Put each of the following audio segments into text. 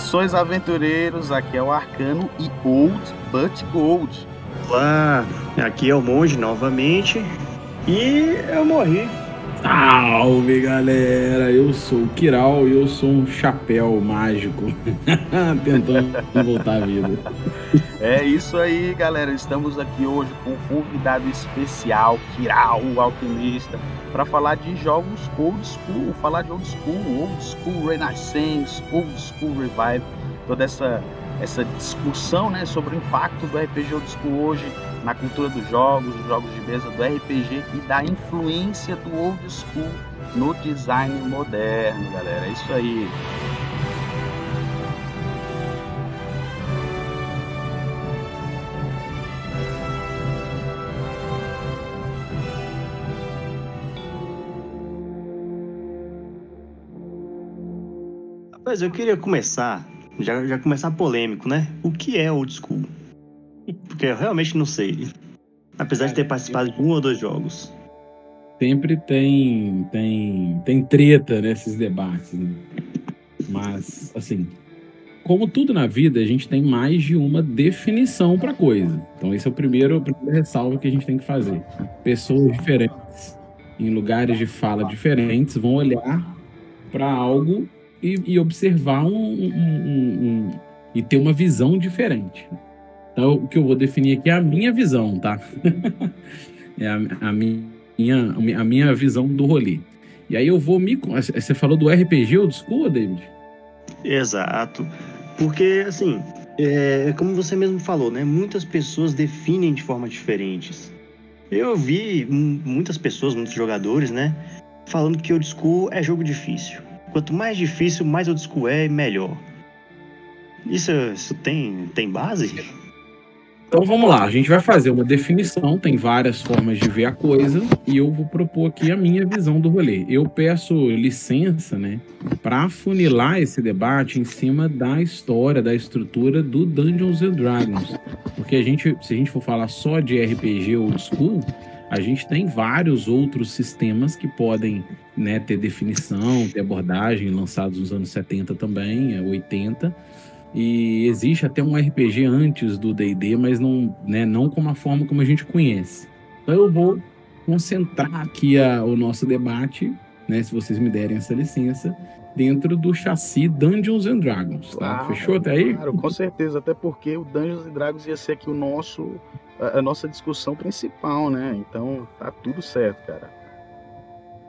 Saudações, aventureiros, aqui é o Arcano e Old But Gold. Olá, aqui é o Monge novamente e eu morri. Salve, galera! Eu sou o Kiral e eu sou um chapéu mágico tentando voltar à vida. É isso aí, galera. Estamos aqui hoje com um convidado especial, Kiral, o alquimista, para falar de jogos old school, falar de old school Renaissance, old school Revive, toda essa discussão, né, sobre o impacto do RPG old school hoje na cultura dos jogos de mesa, do RPG e da influência do old school no design moderno, galera. É isso aí. Mas eu queria começar, já começar polêmico, né? O que é old school? Porque eu realmente não sei. Apesar de ter participado de 1 ou 2 jogos. Sempre tem treta nesses debates, né? Mas, assim, como tudo na vida, a gente tem mais de uma definição para coisa. Então, esse é a primeira ressalva que a gente tem que fazer. Pessoas diferentes, em lugares de fala diferentes, vão olhar para algo e observar e ter uma visão diferente. Então, o que eu vou definir aqui é a minha visão, tá? É a minha visão do rolê. E aí eu vou Você falou do RPG old school, David? Exato. Porque, assim, como você mesmo falou, né? Muitas pessoas definem de formas diferentes. Eu vi muitas pessoas, muitos jogadores, né? Falando que old school é jogo difícil. Quanto mais difícil, mais old school é, melhor. Isso tem base? Então vamos lá, a gente vai fazer uma definição, tem várias formas de ver a coisa, e eu vou propor aqui a minha visão do rolê. Eu peço licença, né, para afunilar esse debate em cima da história, da estrutura do Dungeons & Dragons. Porque se a gente for falar só de RPG old school, a gente tem vários outros sistemas que podem, né, ter definição, ter abordagem, lançados nos anos 70 também, 80. E existe até um RPG antes do D&D, mas não com a forma como a gente conhece. Então eu vou concentrar aqui o nosso debate, né, se vocês me derem essa licença, dentro do chassi Dungeons & Dragons, tá? Claro, fechou até aí? Claro, com certeza, até porque o Dungeons & Dragons ia ser aqui a nossa discussão principal, né? Então tá tudo certo, cara.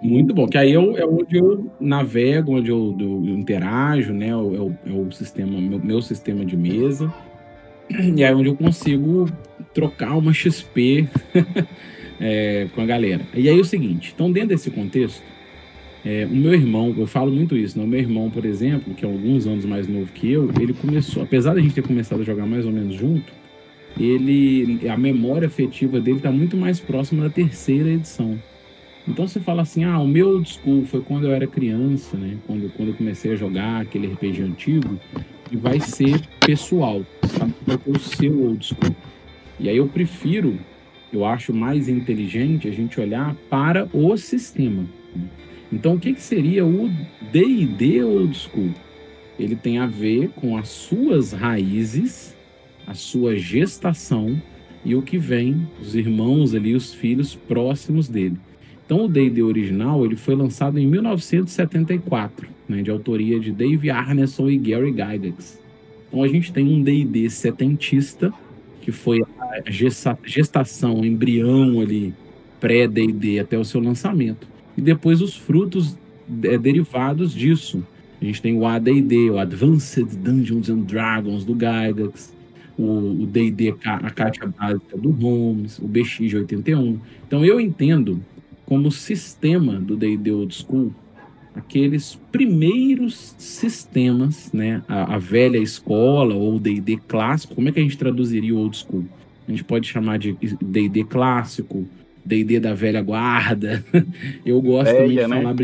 Muito bom, que aí é onde eu navego, onde eu interajo, né? É o sistema, meu sistema de mesa. E aí é onde eu consigo trocar uma XP com a galera. E aí é o seguinte, então dentro desse contexto, o meu irmão, eu falo muito isso, né? O meu irmão, por exemplo, que é alguns anos mais novo que eu, ele começou, apesar da gente ter começado a jogar mais ou menos junto, a memória afetiva dele está muito mais próxima da 3ª edição. Então você fala assim, o meu old school foi quando eu era criança, né? Quando eu comecei a jogar aquele RPG antigo, e vai ser pessoal, sabe? Vai ter o seu old school. E aí eu acho mais inteligente a gente olhar para o sistema. Então o que seria o D&D old school? Ele tem a ver com as suas raízes, a sua gestação e o que vem, os irmãos ali, os filhos próximos dele. Então, o D&D original ele foi lançado em 1974, né, de autoria de Dave Arneson e Gary Gygax. Então, a gente tem um D&D setentista, que foi a gestação, embrião ali, pré-D&D até o seu lançamento. E depois os frutos derivados disso. A gente tem o AD&D, o Advanced Dungeons & Dragons, do Gygax, o D&D, a caixa básica do Holmes, o BX de 81. Então, eu entendo como sistema do D&D Old School, aqueles primeiros sistemas, né? A velha escola ou D&D clássico. Como é que a gente traduziria o Old School? A gente pode chamar de D&D clássico, D&D da velha guarda. Eu gosto também de falar...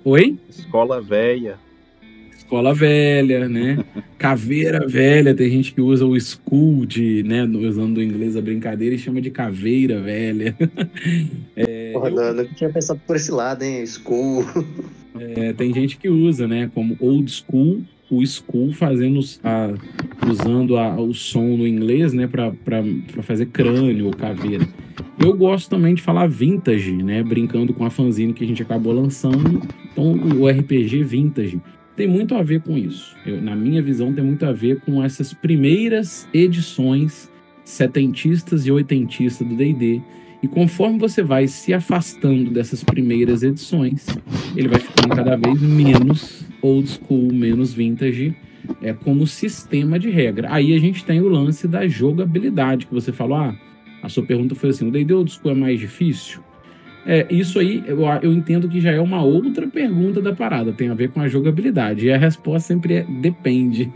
Oi? Escola velha. Escola velha, né? Caveira velha, tem gente que usa o school né, usando o inglês a brincadeira e chama de caveira velha. Porra, não tinha pensado por esse lado, hein? School. Tem gente que usa, né, como old school, o Skull fazendo usando o som no inglês, né, para fazer crânio ou caveira. Eu gosto também de falar vintage, né, brincando com a fanzine que a gente acabou lançando. Então, o RPG vintage tem muito a ver com isso. Na minha visão, tem muito a ver com essas primeiras edições setentistas e oitentistas do D&D. E conforme você vai se afastando dessas primeiras edições, ele vai ficando cada vez menos old school, menos vintage, como sistema de regra. Aí a gente tem o lance da jogabilidade, que você falou, a sua pergunta foi assim, o D&D old school é mais difícil? Isso aí eu entendo que já é uma outra pergunta da parada, tem a ver com a jogabilidade, e a resposta sempre é depende.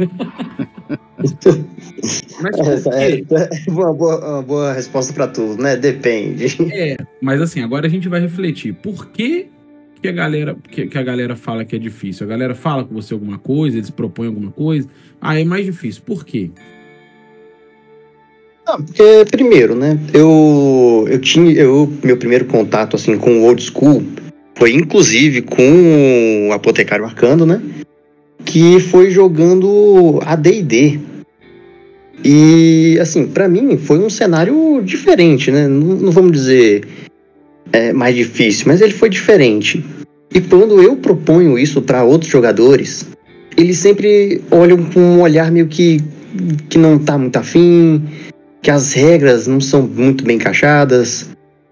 Mas uma boa resposta para tudo, né? Depende. Mas assim, agora a gente vai refletir. Por que a galera fala que é difícil? A galera fala com você alguma coisa, eles propõem alguma coisa. É mais difícil. Por quê? Porque, primeiro, né? Meu primeiro contato assim, com o old school foi inclusive com o Apotecário Arcano, né? Que foi jogando AD&D. E, assim, pra mim foi um cenário diferente, né? Não vamos dizer mais difícil, mas ele foi diferente. E quando eu proponho isso para outros jogadores, eles sempre olham com um olhar meio que não tá muito afim, que as regras não são muito bem encaixadas.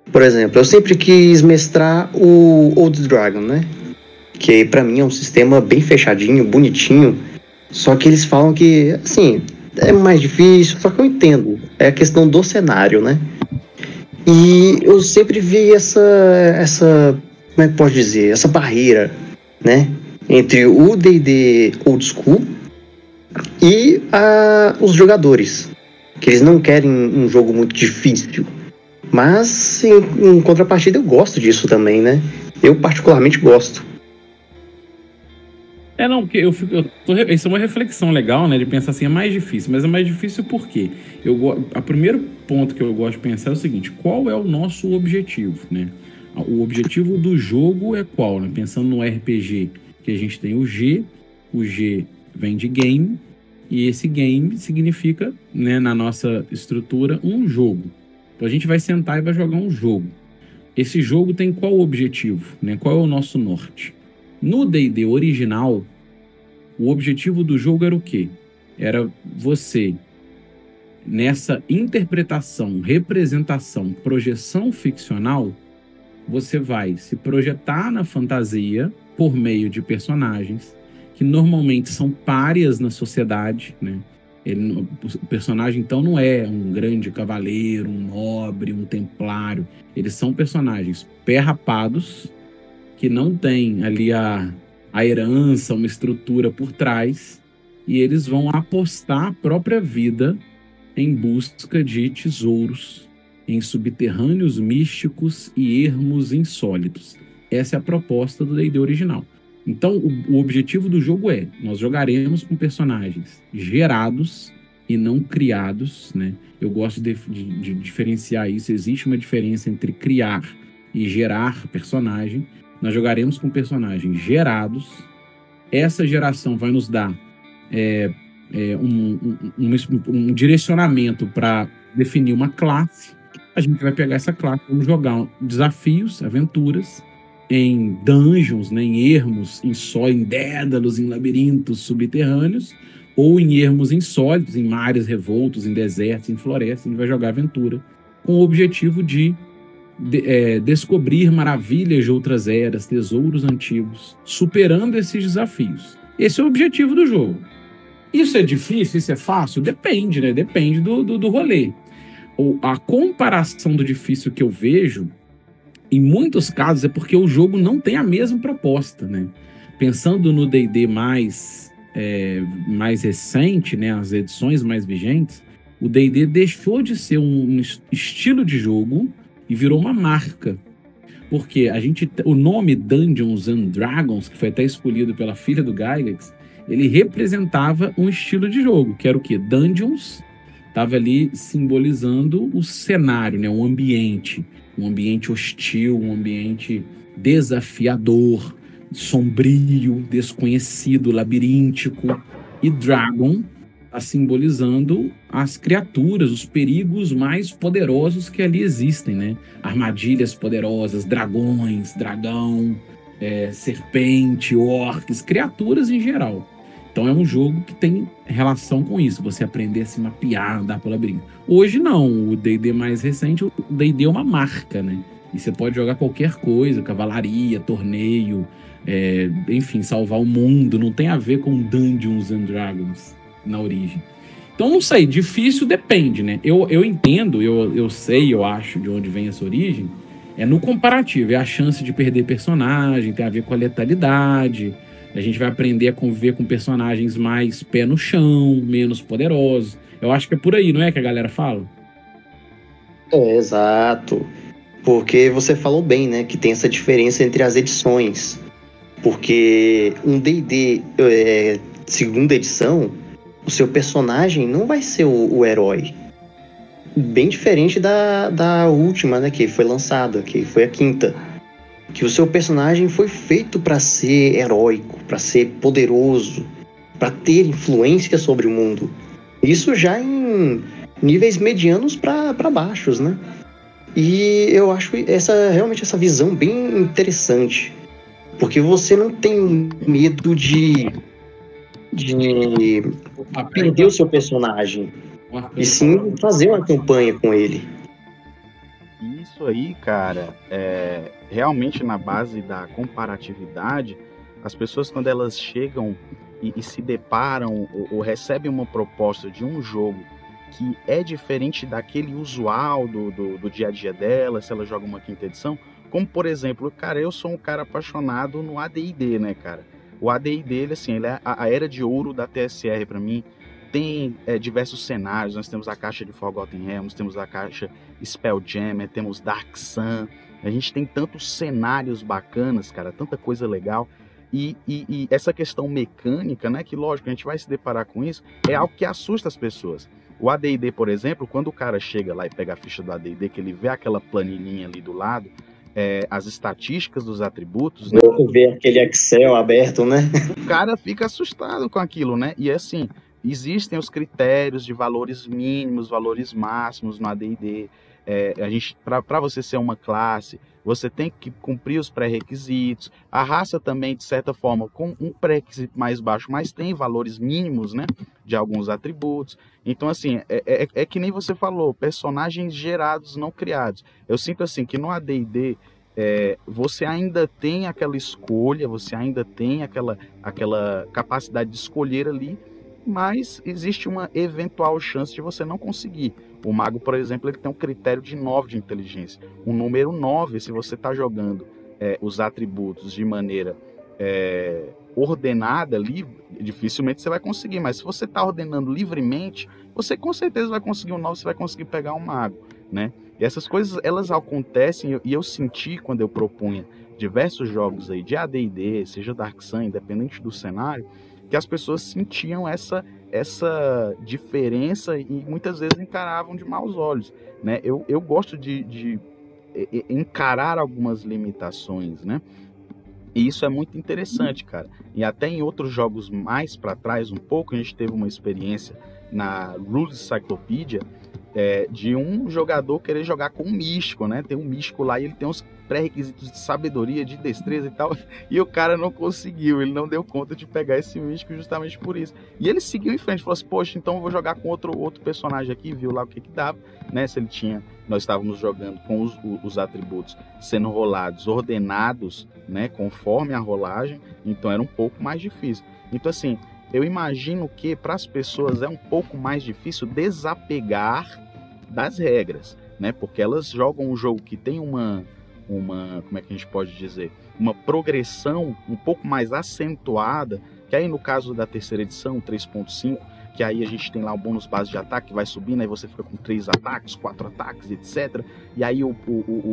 Por exemplo, eu sempre quis mestrar o Old Dragon, né? Que pra mim é um sistema bem fechadinho, bonitinho. Só que eles falam que, assim, é mais difícil, só que eu entendo. É a questão do cenário, né? E eu sempre vi essa como é que pode dizer? Essa barreira, né? Entre o D&D Old School e os jogadores. Que eles não querem um jogo muito difícil. Mas, em contrapartida, eu gosto disso também, né? Eu particularmente gosto. Porque isso é uma reflexão legal, né? De pensar assim, é mais difícil. Mas é mais difícil por quê? O primeiro ponto que eu gosto de pensar é o seguinte, qual é o nosso objetivo, né? O objetivo do jogo é qual, né? Pensando no RPG, que a gente tem o G vem de game, e esse game significa, né, na nossa estrutura, um jogo. Então a gente vai sentar e vai jogar um jogo. Esse jogo tem qual objetivo, né? Qual é o nosso norte? No D&D original, o objetivo do jogo era o quê? Era você, nessa interpretação, representação, projeção ficcional, você vai se projetar na fantasia por meio de personagens que normalmente são párias na sociedade, né? O personagem, então, não é um grande cavaleiro, um nobre, um templário. Eles são personagens perrapados, que não têm ali a herança, uma estrutura por trás, e eles vão apostar a própria vida em busca de tesouros, em subterrâneos místicos e ermos insólitos. Essa é a proposta do D&D original. Então, o objetivo do jogo nós jogaremos com personagens gerados e não criados, né? Eu gosto de diferenciar isso. Existe uma diferença entre criar e gerar personagem. Nós jogaremos com personagens gerados. Essa geração vai nos dar um direcionamento para definir uma classe. A gente vai pegar essa classe, vamos jogar desafios, aventuras, em dungeons, né, em ermos, em dédalos, em labirintos subterrâneos, ou em ermos insólitos, em mares revoltos, em desertos, em florestas. A gente vai jogar aventura com o objetivo de descobrir maravilhas de outras eras, tesouros antigos, superando esses desafios. Esse é o objetivo do jogo. Isso é difícil? Isso é fácil? Depende, né? Depende do rolê. A comparação do difícil que eu vejo, em muitos casos, é porque o jogo não tem a mesma proposta, né? Pensando no D&D mais recente, né? As edições mais vigentes, o D&D deixou de ser um estilo de jogo e virou uma marca. Porque o nome Dungeons and Dragons, que foi até escolhido pela filha do Gygax, ele representava um estilo de jogo, que era o quê? Dungeons estava ali simbolizando o cenário, né? Um ambiente hostil, um ambiente desafiador, sombrio, desconhecido, labiríntico. E Dragon está simbolizando as criaturas, os perigos mais poderosos que ali existem, né? Armadilhas poderosas, dragões, dragão, serpente, orcs, criaturas em geral. Então é um jogo que tem relação com isso, você aprender a se mapear, andar pelo labirinto. Hoje não, o D&D mais recente, o D&D é uma marca, né? E você pode jogar qualquer coisa, cavalaria, torneio, enfim, salvar o mundo, não tem a ver com Dungeons and Dragons na origem. Então não sei, difícil depende, né? Eu entendo, eu sei, eu acho de onde vem essa origem, no comparativo, é a chance de perder personagem, tem a ver com a letalidade, a gente vai aprender a conviver com personagens mais pé no chão, menos poderosos. Eu acho que é por aí, não é que a galera fala? Exato. Porque você falou bem, né? Que tem essa diferença entre as edições. Porque um D&D segunda edição, o seu personagem não vai ser o herói. Bem diferente da última, né? Que foi lançada, que foi a quinta. Que o seu personagem foi feito para ser heróico, para ser poderoso, para ter influência sobre o mundo. Isso já em níveis medianos para baixos, né? E eu acho realmente essa visão bem interessante. Porque você não tem medo de perder o seu personagem. E sim fazer uma campanha com ele. Isso aí, cara, realmente na base da comparatividade, as pessoas quando elas chegam e se deparam ou recebem uma proposta de um jogo que é diferente daquele usual do dia a dia dela, se ela joga uma quinta edição, como por exemplo, cara, eu sou um cara apaixonado no AD&D, né, cara? O AD&D, ele é a era de ouro da TSR pra mim. Tem diversos cenários, nós temos a caixa de Forgotten Realms, temos a caixa Spelljammer, temos Dark Sun, a gente tem tantos cenários bacanas, cara, tanta coisa legal, e essa questão mecânica, né, que lógico, a gente vai se deparar com isso, é algo que assusta as pessoas. O AD&D, por exemplo, quando o cara chega lá e pega a ficha do AD&D, que ele vê aquela planilhinha ali do lado, as estatísticas dos atributos, né? Ver aquele Excel aberto, né? O cara fica assustado com aquilo, né, e assim... Existem os critérios de valores mínimos, valores máximos no AD&D. Para você ser uma classe, você tem que cumprir os pré-requisitos. A raça também, de certa forma, com um pré-requisito mais baixo, mas tem valores mínimos, né, de alguns atributos. Então, assim, é que nem você falou, personagens gerados, não criados. Eu sinto assim que no AD&D, você ainda tem aquela escolha, você ainda tem aquela capacidade de escolher ali, mas existe uma eventual chance de você não conseguir. O mago, por exemplo, ele tem um critério de 9 de inteligência. O número 9, se você está jogando os atributos de maneira ordenada, dificilmente você vai conseguir. Mas se você está ordenando livremente, você com certeza vai conseguir um 9, você vai conseguir pegar um mago, né? E essas coisas, elas acontecem, e eu senti quando eu propunha diversos jogos aí de AD&D, seja Dark Sun, independente do cenário, que as pessoas sentiam essa diferença e muitas vezes encaravam de maus olhos, né? Eu gosto de encarar algumas limitações, né? E isso é muito interessante, cara. E até em outros jogos mais para trás um pouco, a gente teve uma experiência na Rules Cyclopedia de um jogador querer jogar com um místico, né? Tem um místico lá e ele tem uns pré-requisitos de sabedoria, de destreza e tal, e o cara não conseguiu, ele não deu conta de pegar esse místico justamente por isso. E ele seguiu em frente, falou assim, poxa, então eu vou jogar com outro personagem aqui, viu lá o que dava, né? Se ele tinha, nós estávamos jogando com os atributos sendo rolados, ordenados, né? Conforme a rolagem, então era um pouco mais difícil. Então assim, eu imagino que para as pessoas é um pouco mais difícil desapegar das regras, né? Porque elas jogam um jogo que tem uma, como é que a gente pode dizer, uma progressão um pouco mais acentuada, que aí no caso da terceira edição, 3.5, que aí a gente tem lá o bônus base de ataque que vai subindo, aí você fica com 3 ataques, 4 ataques, etc. E aí o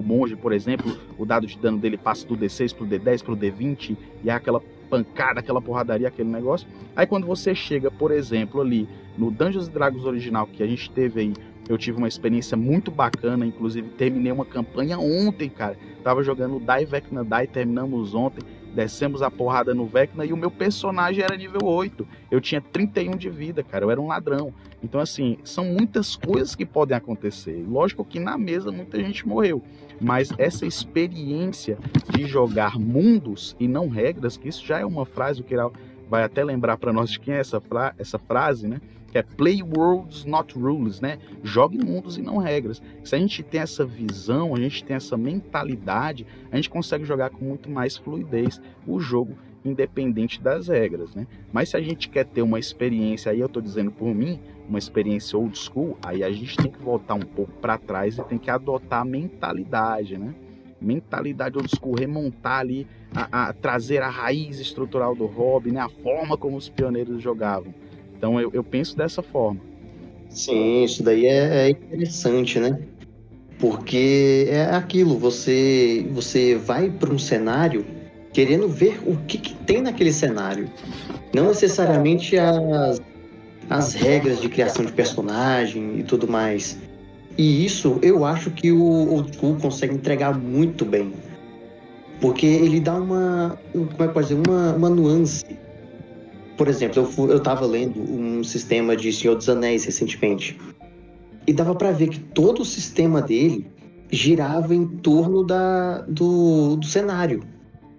monge, por exemplo, o dado de dano dele passa do D6 pro D10, pro D20, e é aquela pancada, aquela porradaria, aquele negócio. Aí quando você chega, por exemplo, ali no Dungeons & Dragons original, que a gente teve aí eu tive uma experiência muito bacana, inclusive terminei uma campanha ontem, cara. Tava jogando Die Vecna Die, terminamos ontem, descemos a porrada no Vecna e o meu personagem era nível 8. Eu tinha 31 de vida, cara, eu era um ladrão. Então, assim, são muitas coisas que podem acontecer. Lógico que na mesa muita gente morreu, mas essa experiência de jogar mundos e não regras, que isso já é uma frase, o Kiral vai até lembrar para nós de quem é essa frase, né? Que é Play Worlds, Not Rules, né? Jogue mundos e não regras. Se a gente tem essa visão, a gente tem essa mentalidade, a gente consegue jogar com muito mais fluidez o jogo, independente das regras, né? Mas se a gente quer ter uma experiência, aí eu tô dizendo por mim, uma experiência old school, aí a gente tem que voltar um pouco para trás e tem que adotar a mentalidade, né? Mentalidade old school, remontar ali, a trazer a raiz estrutural do hobby, né? A forma como os pioneiros jogavam. Então eu penso dessa forma. Sim, isso daí é interessante, né? Porque é aquilo, você vai para um cenário querendo ver o que tem naquele cenário. Não necessariamente as regras de criação de personagem e tudo mais. E isso eu acho que o Old School consegue entregar muito bem. Porque ele dá uma nuance. Por exemplo, eu tava lendo um sistema de Senhor dos Anéis recentemente. E dava pra ver que todo o sistema dele girava em torno do cenário.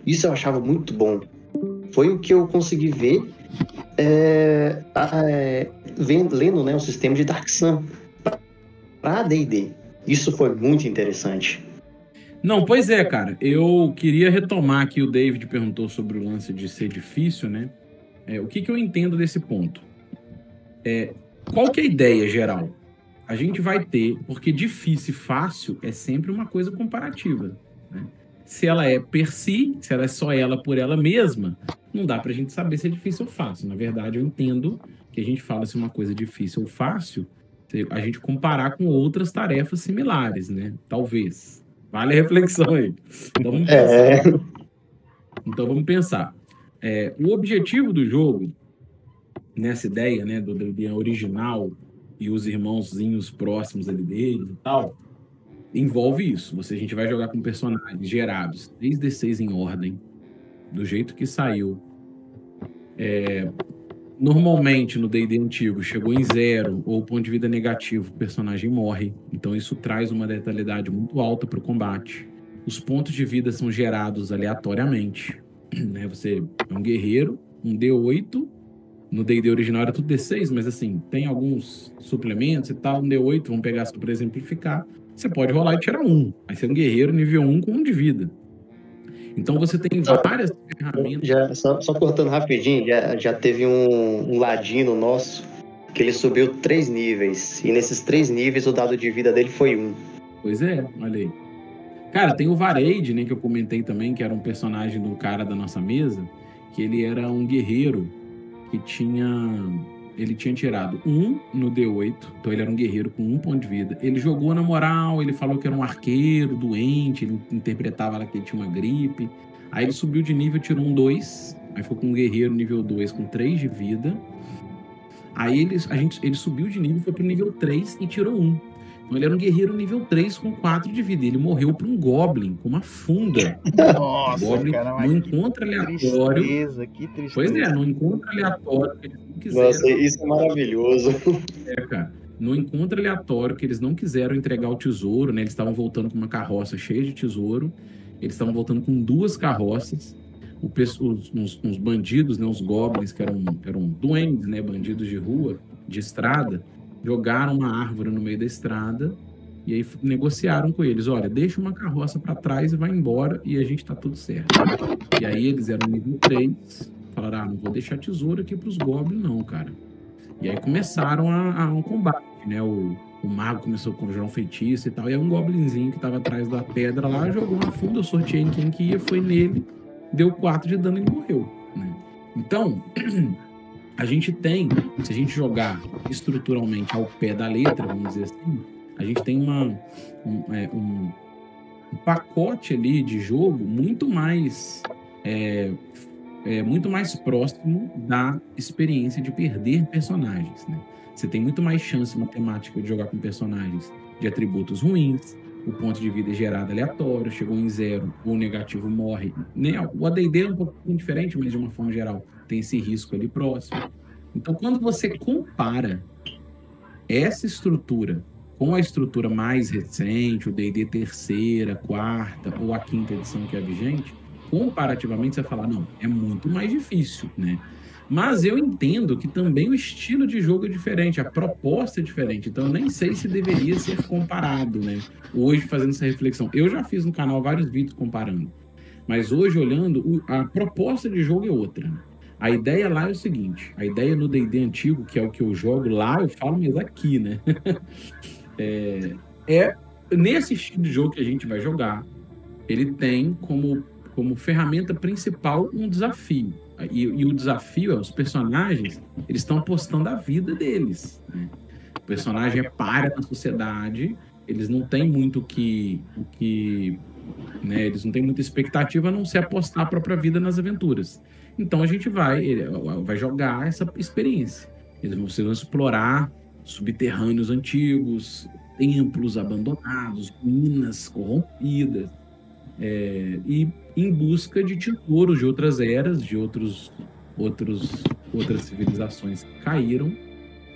Isso eu achava muito bom. Foi o que eu consegui ver lendo, né, o sistema de Dark Sun para D&D. Isso foi muito interessante. Não, pois é, cara. Eu queria retomar aqui, o David perguntou sobre o lance de ser difícil, né? O que eu entendo desse ponto? Qual que é a ideia geral? A gente vai ter, porque difícil e fácil é sempre uma coisa comparativa, né? Se ela é per si, se ela é só ela por ela mesma, não dá pra gente saber se é difícil ou fácil. Na verdade, eu entendo que a gente fala se uma coisa é difícil ou fácil, a gente comparar com outras tarefas similares, né? Talvez. Vale a reflexão aí. Então vamos pensar. O objetivo do jogo, nessa ideia, né, do D&D original e os irmãozinhos próximos ali dele e tal, envolve isso. A gente vai jogar com personagens gerados 3d6 em ordem, do jeito que saiu. Normalmente, no D&D antigo, chegou em 0 ou ponto de vida negativo, o personagem morre. Então isso traz uma letalidade muito alta para o combate. Os pontos de vida são gerados aleatoriamente, né? Você é um guerreiro, um D8. No D&D original era tudo D6, mas assim, tem alguns suplementos e tal, um D8, vamos pegar só para exemplificar. Você pode rolar e tirar 1. Aí você é um guerreiro nível 1 com 1 de vida. Então você tem várias ferramentas. Só cortando rapidinho, já teve um ladino nosso que ele subiu 3 níveis. E nesses 3 níveis o dado de vida dele foi 1. Pois é, olha aí. Cara, tem o Vareide, né, que eu comentei também, que era um personagem do cara da nossa mesa, que ele era um guerreiro que ele tinha tirado 1 no D8, então ele era um guerreiro com 1 ponto de vida. Ele jogou na moral, ele falou que era um arqueiro doente, ele interpretava lá que ele tinha uma gripe. Aí ele subiu de nível, tirou um 2, aí ficou com um guerreiro nível 2 com 3 de vida. Aí ele subiu de nível, foi pro nível 3 e tirou 1. Então ele era um guerreiro nível 3 com 4 de vida. Ele morreu para um Goblin com uma funda. Nossa, Goblin, cara, no encontro aleatório. Que tristeza. Pois é, no encontro aleatório que eles não quiseram. Nossa, isso é maravilhoso. Cara. No encontro aleatório que eles não quiseram entregar o tesouro, né? Eles estavam voltando com uma carroça cheia de tesouro. Eles estavam voltando com 2 carroças. Os bandidos, né? Os goblins, que eram duendes, né? Bandidos de rua, de estrada, jogaram uma árvore no meio da estrada e aí negociaram com eles, olha, deixa uma carroça para trás e vai embora e a gente tá tudo certo. E aí eles eram nível 3, falaram, não vou deixar tesouro aqui pros goblins não, cara. E aí começaram um combate, né, o mago começou a conjurar um feitiço e tal, e aí um goblinzinho que tava atrás da pedra lá, jogou uma funda, eu sorteei em quem que ia, foi nele, deu 4 de dano e ele morreu, né? Então, a gente tem, se a gente jogar estruturalmente ao pé da letra, vamos dizer assim, a gente tem um pacote ali de jogo muito mais muito mais próximo da experiência de perder personagens, né? Você tem muito mais chance matemática de jogar com personagens de atributos ruins, o ponto de vida é gerado aleatório, chegou em 0, o negativo morre. Né? O AD&D é um pouquinho diferente, mas de uma forma geral tem esse risco ali próximo. Então, quando você compara essa estrutura com a estrutura mais recente, o D&D terceira, quarta ou a quinta edição que é vigente, comparativamente você vai falar, não, é muito mais difícil, né? Mas eu entendo que também o estilo de jogo é diferente, a proposta é diferente, então eu nem sei se deveria ser comparado, né? Hoje, fazendo essa reflexão, eu já fiz no canal vários vídeos comparando, mas hoje, olhando, a proposta de jogo é outra. A ideia lá é o seguinte, a ideia no D&D antigo, que é o que eu jogo lá, eu falo mas aqui, né? Nesse estilo de jogo que a gente vai jogar, ele tem como ferramenta principal um desafio. E o desafio é os personagens, eles estão apostando a vida deles, né? O personagem é pária na sociedade, eles não têm muito né, eles não têm muita expectativa a não ser apostar a própria vida nas aventuras. Então a gente vai jogar essa experiência. Vocês vão explorar subterrâneos antigos, templos abandonados, minas corrompidas, e em busca de tesouros de outras eras, de outras civilizações que caíram,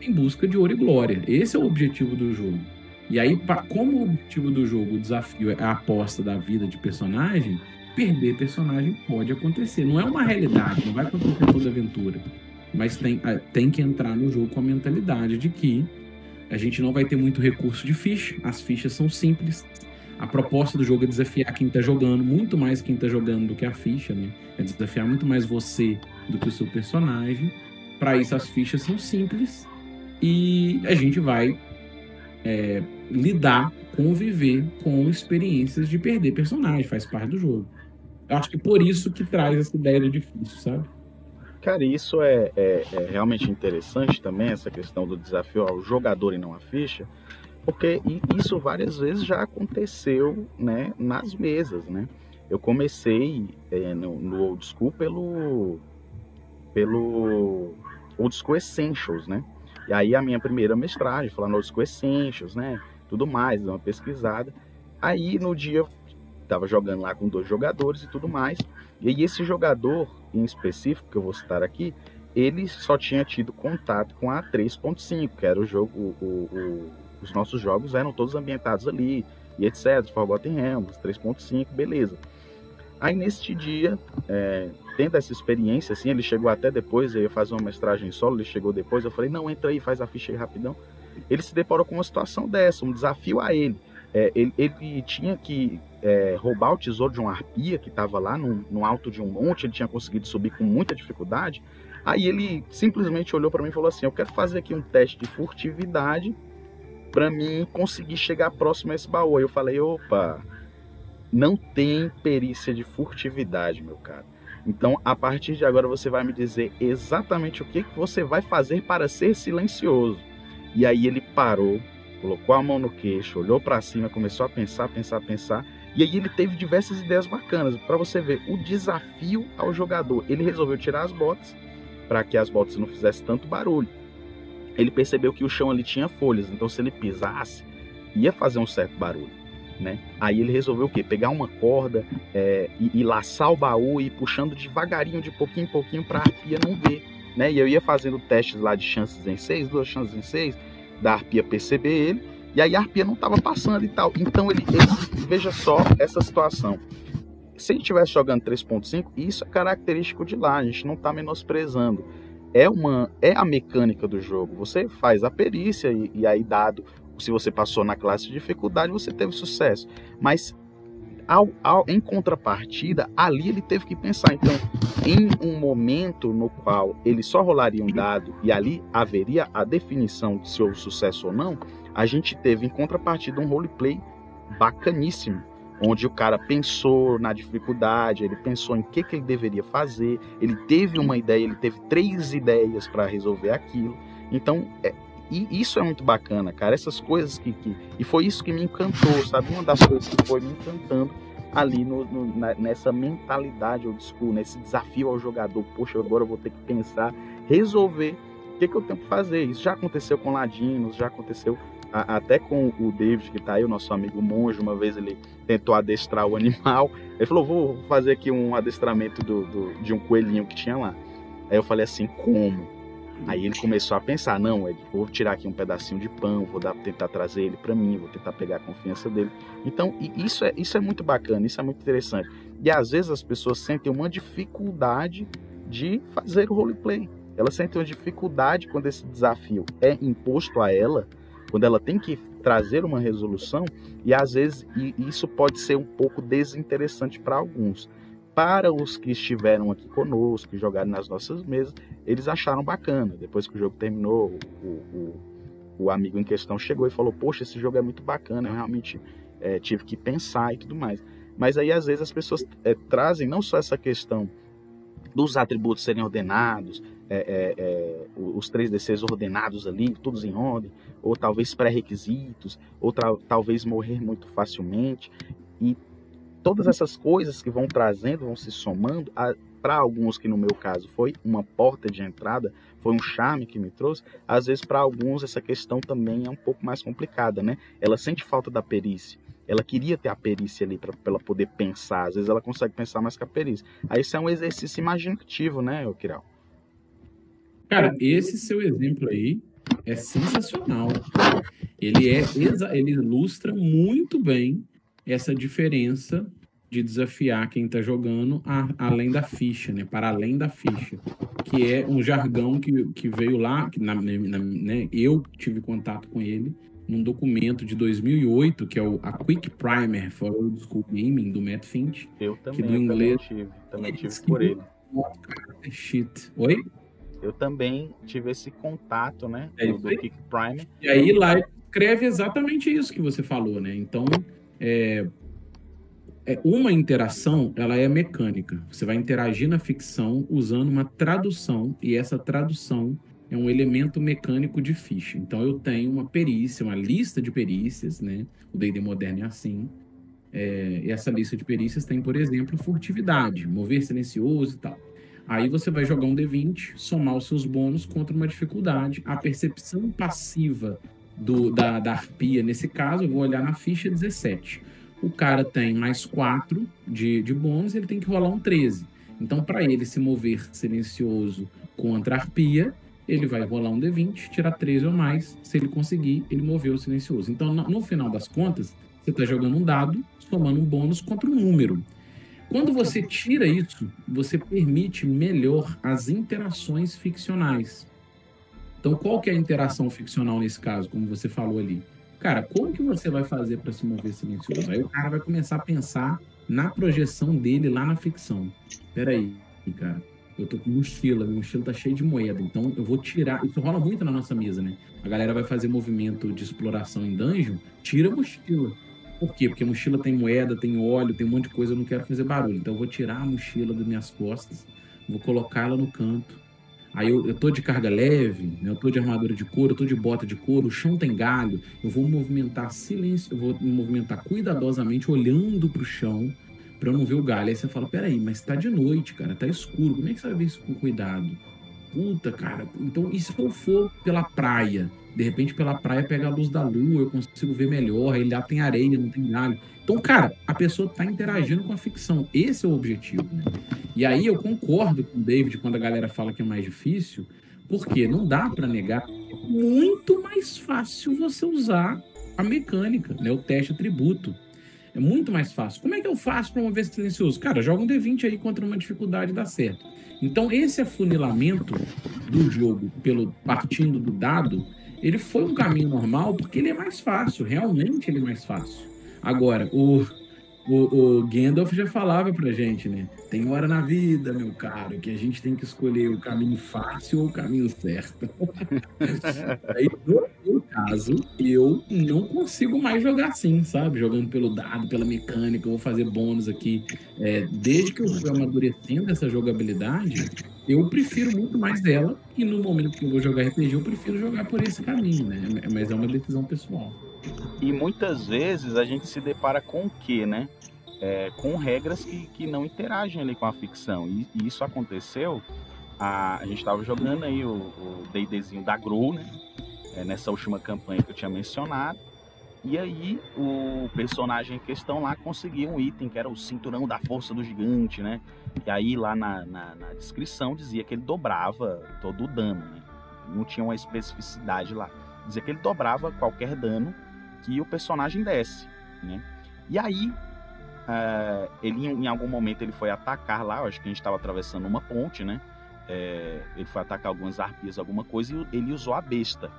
em busca de ouro e glória. Esse é o objetivo do jogo. E aí, como o objetivo do jogo, o desafio é a aposta da vida de personagem, perder personagem pode acontecer. Não é uma realidade, não vai acontecer toda aventura. Mas tem que entrar no jogo com a mentalidade de que a gente não vai ter muito recurso de ficha, as fichas são simples. A proposta do jogo é desafiar quem está jogando, muito mais quem está jogando do que a ficha, né? É desafiar muito mais você do que o seu personagem. Para isso, as fichas são simples e a gente vai conviver com experiências de perder personagem, faz parte do jogo. Eu acho que por isso que traz essa ideia do difícil, sabe? Cara, isso é realmente interessante também, essa questão do desafio ao jogador e não à ficha, porque isso várias vezes já aconteceu, né, nas mesas, né? Eu comecei no Old School pelo Old School Essentials, né? E aí a minha primeira mestragem, falando Old School Essentials, né? Tudo mais, dei uma pesquisada. Aí no dia eu tava jogando lá com 2 jogadores e tudo mais. E aí esse jogador em específico, que eu vou citar aqui, ele só tinha tido contato com a 3.5, que era o jogo, os nossos jogos eram todos ambientados ali, e etc, Forgotten Realms, 3.5, beleza. Aí neste dia, tendo essa experiência, assim, ele chegou até depois, eu ia fazer uma mestragem solo, ele chegou depois, eu falei, não, entra aí, faz a ficha aí rapidão. Ele se deparou com uma situação dessa, um desafio a ele. Ele tinha que roubar o tesouro de uma arpia que estava lá no alto de um monte, ele tinha conseguido subir com muita dificuldade. Aí ele simplesmente olhou para mim e falou assim, eu quero fazer aqui um teste de furtividade para mim conseguir chegar próximo a esse baú. Aí eu falei, opa, não tem perícia de furtividade, meu cara. Então, a partir de agora você vai me dizer exatamente o que você vai fazer para ser silencioso. E aí ele parou, colocou a mão no queixo, olhou para cima, começou a pensar. E aí ele teve diversas ideias bacanas. Para você ver o desafio ao jogador. Ele resolveu tirar as botas, para que as botas não fizessem tanto barulho. Ele percebeu que o chão ali tinha folhas, então se ele pisasse, ia fazer um certo barulho, né? Aí ele resolveu o quê? Pegar uma corda e laçar o baú e ir puxando devagarinho, de pouquinho em pouquinho, para a arpia não ver, né? E eu ia fazendo testes lá de chances em 6, 2 chances em 6, da arpia perceber ele, e aí a arpia não estava passando e tal. Então ele veja só essa situação. Se ele estivesse jogando 3.5, isso é característico de lá, a gente não está menosprezando. É a mecânica do jogo. Você faz a perícia e aí, dado, se você passou na classe de dificuldade, você teve sucesso. Mas em contrapartida, ali ele teve que pensar. Então, em um momento no qual ele só rolaria um dado e ali haveria a definição de se houve sucesso ou não, a gente teve em contrapartida um roleplay bacaníssimo, onde o cara pensou na dificuldade, ele pensou em que ele deveria fazer, ele teve uma ideia, ele teve 3 ideias para resolver aquilo. Então, e isso é muito bacana, cara, essas coisas e foi isso que me encantou, sabe? Uma das coisas que foi me encantando ali nessa mentalidade old school, nesse desafio ao jogador. Poxa, agora eu vou ter que pensar, resolver o que eu tenho que fazer. Isso já aconteceu com Ladinos, já aconteceu até com o David, que está aí, o nosso amigo monge. Uma vez ele tentou adestrar o animal, ele falou, vou fazer aqui um adestramento de um coelhinho que tinha lá. Aí eu falei assim, como? Aí ele começou a pensar, não, vou tirar aqui um pedacinho de pão, vou tentar trazer ele para mim, vou tentar pegar a confiança dele. Então, isso é muito bacana, isso é muito interessante. E às vezes as pessoas sentem uma dificuldade de fazer o roleplay. Elas sentem uma dificuldade quando esse desafio é imposto a ela, quando ela tem que trazer uma resolução, e às vezes isso pode ser um pouco desinteressante para alguns. Para os que estiveram aqui conosco, que jogaram nas nossas mesas, eles acharam bacana. Depois que o jogo terminou, o amigo em questão chegou e falou, poxa, esse jogo é muito bacana, eu realmente tive que pensar e tudo mais. Mas aí, às vezes, as pessoas trazem não só essa questão dos atributos serem ordenados, os 3D6 ordenados ali, todos em ordem, ou talvez pré-requisitos, ou talvez morrer muito facilmente, e todas essas coisas que vão trazendo, vão se somando, para alguns que no meu caso foi uma porta de entrada, foi um charme que me trouxe, às vezes para alguns essa questão também é um pouco mais complicada, né? Ela sente falta da perícia, ela queria ter a perícia ali para ela poder pensar, às vezes ela consegue pensar mais que a perícia. Aí isso é um exercício imaginativo, né, Kiral? Cara, esse seu exemplo aí é sensacional. Ele ilustra muito bem essa diferença de desafiar quem está jogando além da ficha, né? Para além da ficha, que é um jargão que veio lá, que né? Eu tive contato com ele num documento de 2008, que é a Quick Primer for Old School Gaming, do Matt Finch. Eu também, que do inglês, também tive por ele. Shit. Oi? Eu também tive esse contato, né? Do Quick Primer. E aí lá escreve exatamente isso que você falou, né? Então, uma interação, ela é mecânica. Você vai interagir na ficção usando uma tradução, e essa tradução é um elemento mecânico de ficha. Então, eu tenho uma perícia, uma lista de perícias, né? O D&D moderno é assim. E essa lista de perícias tem, por exemplo, furtividade, mover silencioso e tal. Aí você vai jogar um D20, somar os seus bônus contra uma dificuldade. A percepção passiva da arpia, nesse caso, eu vou olhar na ficha 17. O cara tem mais 4 de bônus, ele tem que rolar um 13. Então, para ele se mover silencioso contra a arpia, ele vai rolar um D20, tirar 13 ou mais. Se ele conseguir, ele moveu o silencioso. Então, no final das contas, você está jogando um dado, somando um bônus contra um número. Quando você tira isso, você permite melhor as interações ficcionais. Então, qual que é a interação ficcional nesse caso, como você falou ali? Cara, como que você vai fazer para se mover silencioso? Aí o cara vai começar a pensar na projeção dele lá na ficção. Peraí, cara, eu tô com mochila, minha mochila tá cheia de moeda, então eu vou tirar... Isso rola muito na nossa mesa, né? A galera vai fazer movimento de exploração em dungeon, tira a mochila. Por quê? Porque a mochila tem moeda, tem óleo, tem um monte de coisa, eu não quero fazer barulho. Então eu vou tirar a mochila das minhas costas, vou colocá-la no canto. Aí eu tô de carga leve, né? Eu tô de armadura de couro, eu tô de bota de couro, o chão tem galho, eu vou movimentar silêncio, eu vou me movimentar cuidadosamente, olhando pro chão, pra eu não ver o galho. Aí você fala, peraí, mas tá de noite, cara, tá escuro, como é que você vai ver isso com cuidado? Puta, cara, então e se eu for pela praia? De repente, pela praia pega a luz da lua, eu consigo ver melhor, aí lá tem areia, não tem galho. Então, cara, a pessoa tá interagindo com a ficção. Esse é o objetivo, né? E aí eu concordo com o David quando a galera fala que é mais difícil, porque não dá para negar. É muito mais fácil você usar a mecânica, né? O teste atributo. É muito mais fácil. Como é que eu faço para mover silencioso? Cara, joga um D20 aí contra uma dificuldade e dá certo. Então, esse afunilamento do jogo, partindo do dado, ele foi um caminho normal porque ele é mais fácil. Realmente ele é mais fácil. Agora, o Gandalf já falava pra gente, né? Tem hora na vida, meu caro, que a gente tem que escolher o caminho fácil ou o caminho certo. Aí, no meu caso, eu não consigo mais jogar assim, sabe? Jogando pelo dado, pela mecânica, eu vou fazer bônus aqui. Desde que eu fui amadurecendo essa jogabilidade, eu prefiro muito mais dela, e no momento que eu vou jogar RPG, eu prefiro jogar por esse caminho, né? Mas é uma decisão pessoal. E muitas vezes a gente se depara com o quê, né? com regras que não interagem ali com a ficção. E isso aconteceu, a gente estava jogando aí o D&Dzinho da Grow, né? Nessa última campanha que eu tinha mencionado. E aí o personagem em questão lá conseguiu um item que era o cinturão da força do gigante, né? E aí lá na descrição dizia que ele dobrava todo o dano, né? Não tinha uma especificidade lá. Dizia que ele dobrava qualquer dano que o personagem desse, né? E aí ele em algum momento ele foi atacar lá, eu acho que a gente estava atravessando uma ponte, né? Ele foi atacar algumas arpias, alguma coisa, e ele usou a besta.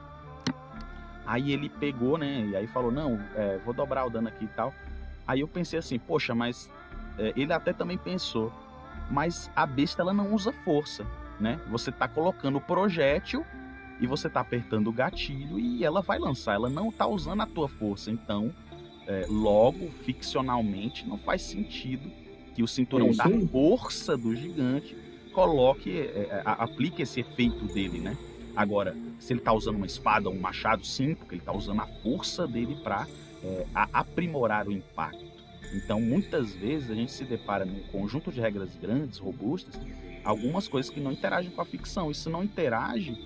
Aí ele pegou, né, e aí falou, não, vou dobrar o dano aqui e tal. Aí eu pensei assim, poxa, mas ele até também pensou, mas a besta ela não usa força, né? Você tá colocando o projétil e você tá apertando o gatilho e ela vai lançar, ela não tá usando a tua força. Então, logo, ficcionalmente, não faz sentido que o cinturão da força do gigante aplique esse efeito dele, né? Agora, se ele tá usando uma espada ou um machado, sim, porque ele tá usando a força dele para aprimorar o impacto. Então, muitas vezes, a gente se depara num conjunto de regras grandes, robustas, algumas coisas que não interagem com a ficção. E se não interage,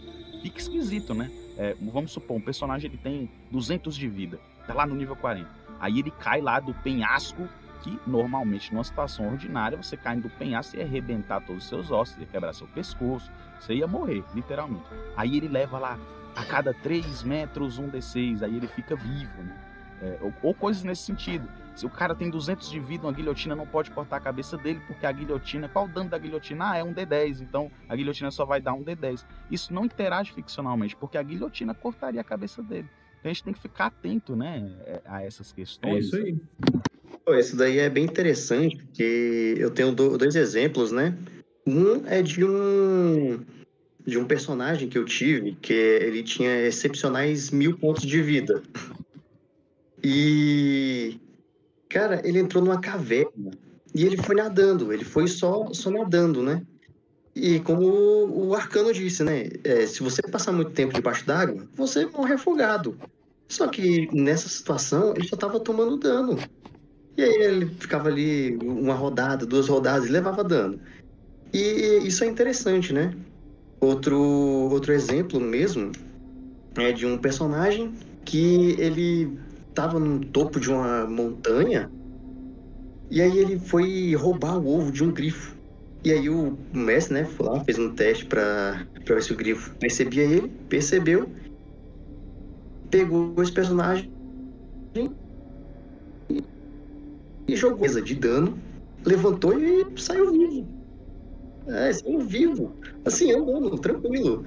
fica esquisito, né? Vamos supor, um personagem ele tem 200 de vida, tá lá no nível 40. Aí ele cai lá do penhasco, que normalmente numa situação ordinária, você caindo do penhasco, você ia arrebentar todos os seus ossos, ia quebrar seu pescoço, você ia morrer, literalmente. Aí ele leva lá, a cada 3 metros, um D6, aí ele fica vivo, né? Ou coisas nesse sentido. Se o cara tem 200 de vida, uma guilhotina não pode cortar a cabeça dele, porque a guilhotina, qual o dano da guilhotina? É um D10, então a guilhotina só vai dar um D10. Isso não interage ficcionalmente, porque a guilhotina cortaria a cabeça dele. Então a gente tem que ficar atento, né, a essas questões. É isso aí. Isso daí é bem interessante, porque eu tenho 2 exemplos, né? Um é de um personagem que eu tive, que ele tinha excepcionais 1000 pontos de vida. E, cara, ele entrou numa caverna e ele foi nadando, ele foi só nadando, né? E como o Arcano disse, né? Se você passar muito tempo debaixo d'água, você morre afogado. Só que nessa situação, ele só tava tomando dano. E aí ele ficava ali 1 rodada, 2 rodadas e levava dano. E isso é interessante, né? Outro exemplo mesmo é de um personagem que ele tava no topo de uma montanha e aí ele foi roubar o ovo de um grifo. E aí o mestre, né, foi lá, fez um teste pra ver se o grifo percebia ele, percebeu, pegou esse personagem e jogou mesa de dano, levantou e saiu vivo. Saiu vivo, assim, andando, tranquilo.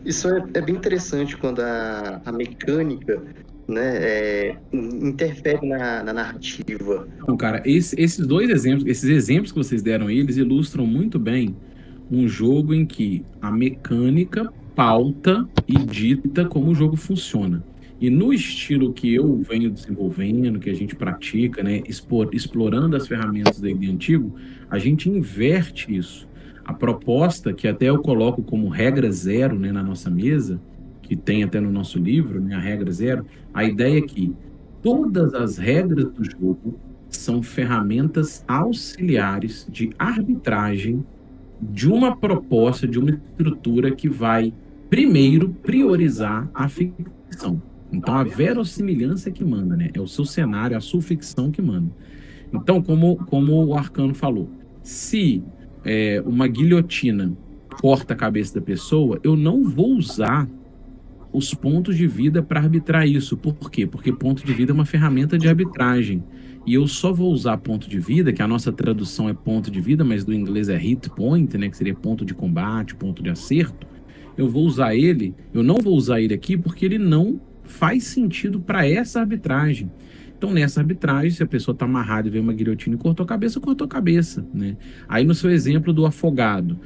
Isso é bem interessante quando a mecânica, né, interfere na narrativa. Então, cara, esses 2 exemplos, esses exemplos que vocês deram, eles ilustram muito bem um jogo em que a mecânica pauta e dita como o jogo funciona. E no estilo que eu venho desenvolvendo, que a gente pratica, né, explorando as ferramentas do D&D antigo, a gente inverte isso. A proposta, que até eu coloco como regra 0, né, na nossa mesa, que tem até no nosso livro, né, a regra 0, a ideia é que todas as regras do jogo são ferramentas auxiliares de arbitragem de uma proposta, de uma estrutura que vai, primeiro, priorizar a ficção. Então, a verossimilhança que manda, né? É o seu cenário, a sua ficção que manda. Então, como o Arcano falou, se uma guilhotina corta a cabeça da pessoa, eu não vou usar os pontos de vida para arbitrar isso. Por quê? Porque ponto de vida é uma ferramenta de arbitragem. E eu só vou usar ponto de vida, que a nossa tradução é ponto de vida, mas do inglês é hit point, né? Que seria ponto de combate, ponto de acerto. Eu não vou usar ele aqui porque ele não faz sentido para essa arbitragem. Então, nessa arbitragem, se a pessoa está amarrada e vê uma guilhotina e cortou a cabeça, né? Aí, no seu exemplo do afogado,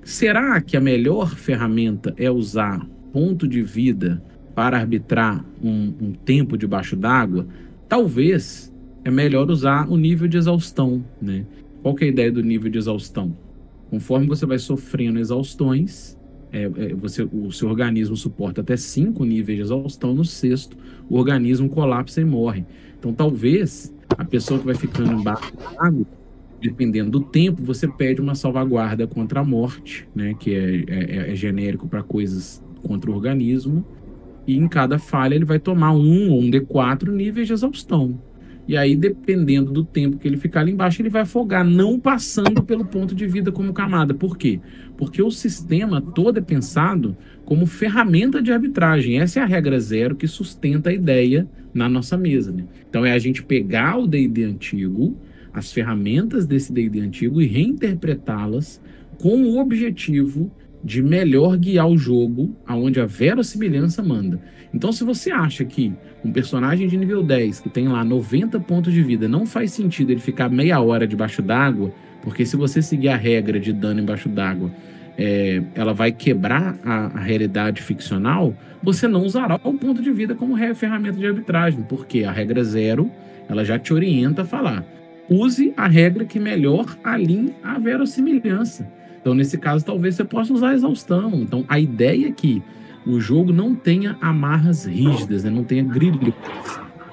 será que a melhor ferramenta é usar ponto de vida para arbitrar um tempo debaixo d'água? Talvez é melhor usar o nível de exaustão, né? Qual que é a ideia do nível de exaustão? Conforme você vai sofrendo exaustões, o seu organismo suporta até 5 níveis de exaustão, no 6º o organismo colapsa e morre. Então talvez A pessoa que vai ficando embaixo da água, dependendo do tempo, você pede uma salvaguarda contra a morte, né? Que é genérico para coisas contra o organismo. E em cada falha ele vai tomar 1 ou um D4 níveis de exaustão. E aí, dependendo do tempo que ele ficar ali embaixo, ele vai afogar, não passando pelo ponto de vida como camada. Por quê? Porque o sistema todo é pensado como ferramenta de arbitragem. Essa é a regra 0 que sustenta a ideia na nossa mesa, né? Então, é a gente pegar o D&D antigo, as ferramentas desse D&D antigo e reinterpretá-las com o objetivo de melhor guiar o jogo aonde a verossimilhança manda. Então, se você acha que um personagem de nível 10, que tem lá 90 pontos de vida, não faz sentido ele ficar meia hora debaixo d'água, porque se você seguir a regra de dano embaixo d'água, ela vai quebrar a realidade ficcional, você não usará o ponto de vida como ferramenta de arbitragem, porque a regra 0, ela já te orienta a falar: use a regra que melhor alinhe a verossimilhança. Então, nesse caso, talvez você possa usar a exaustão. Então, a ideia é que o jogo não tenha amarras rígidas, né? Não tenha grilhões.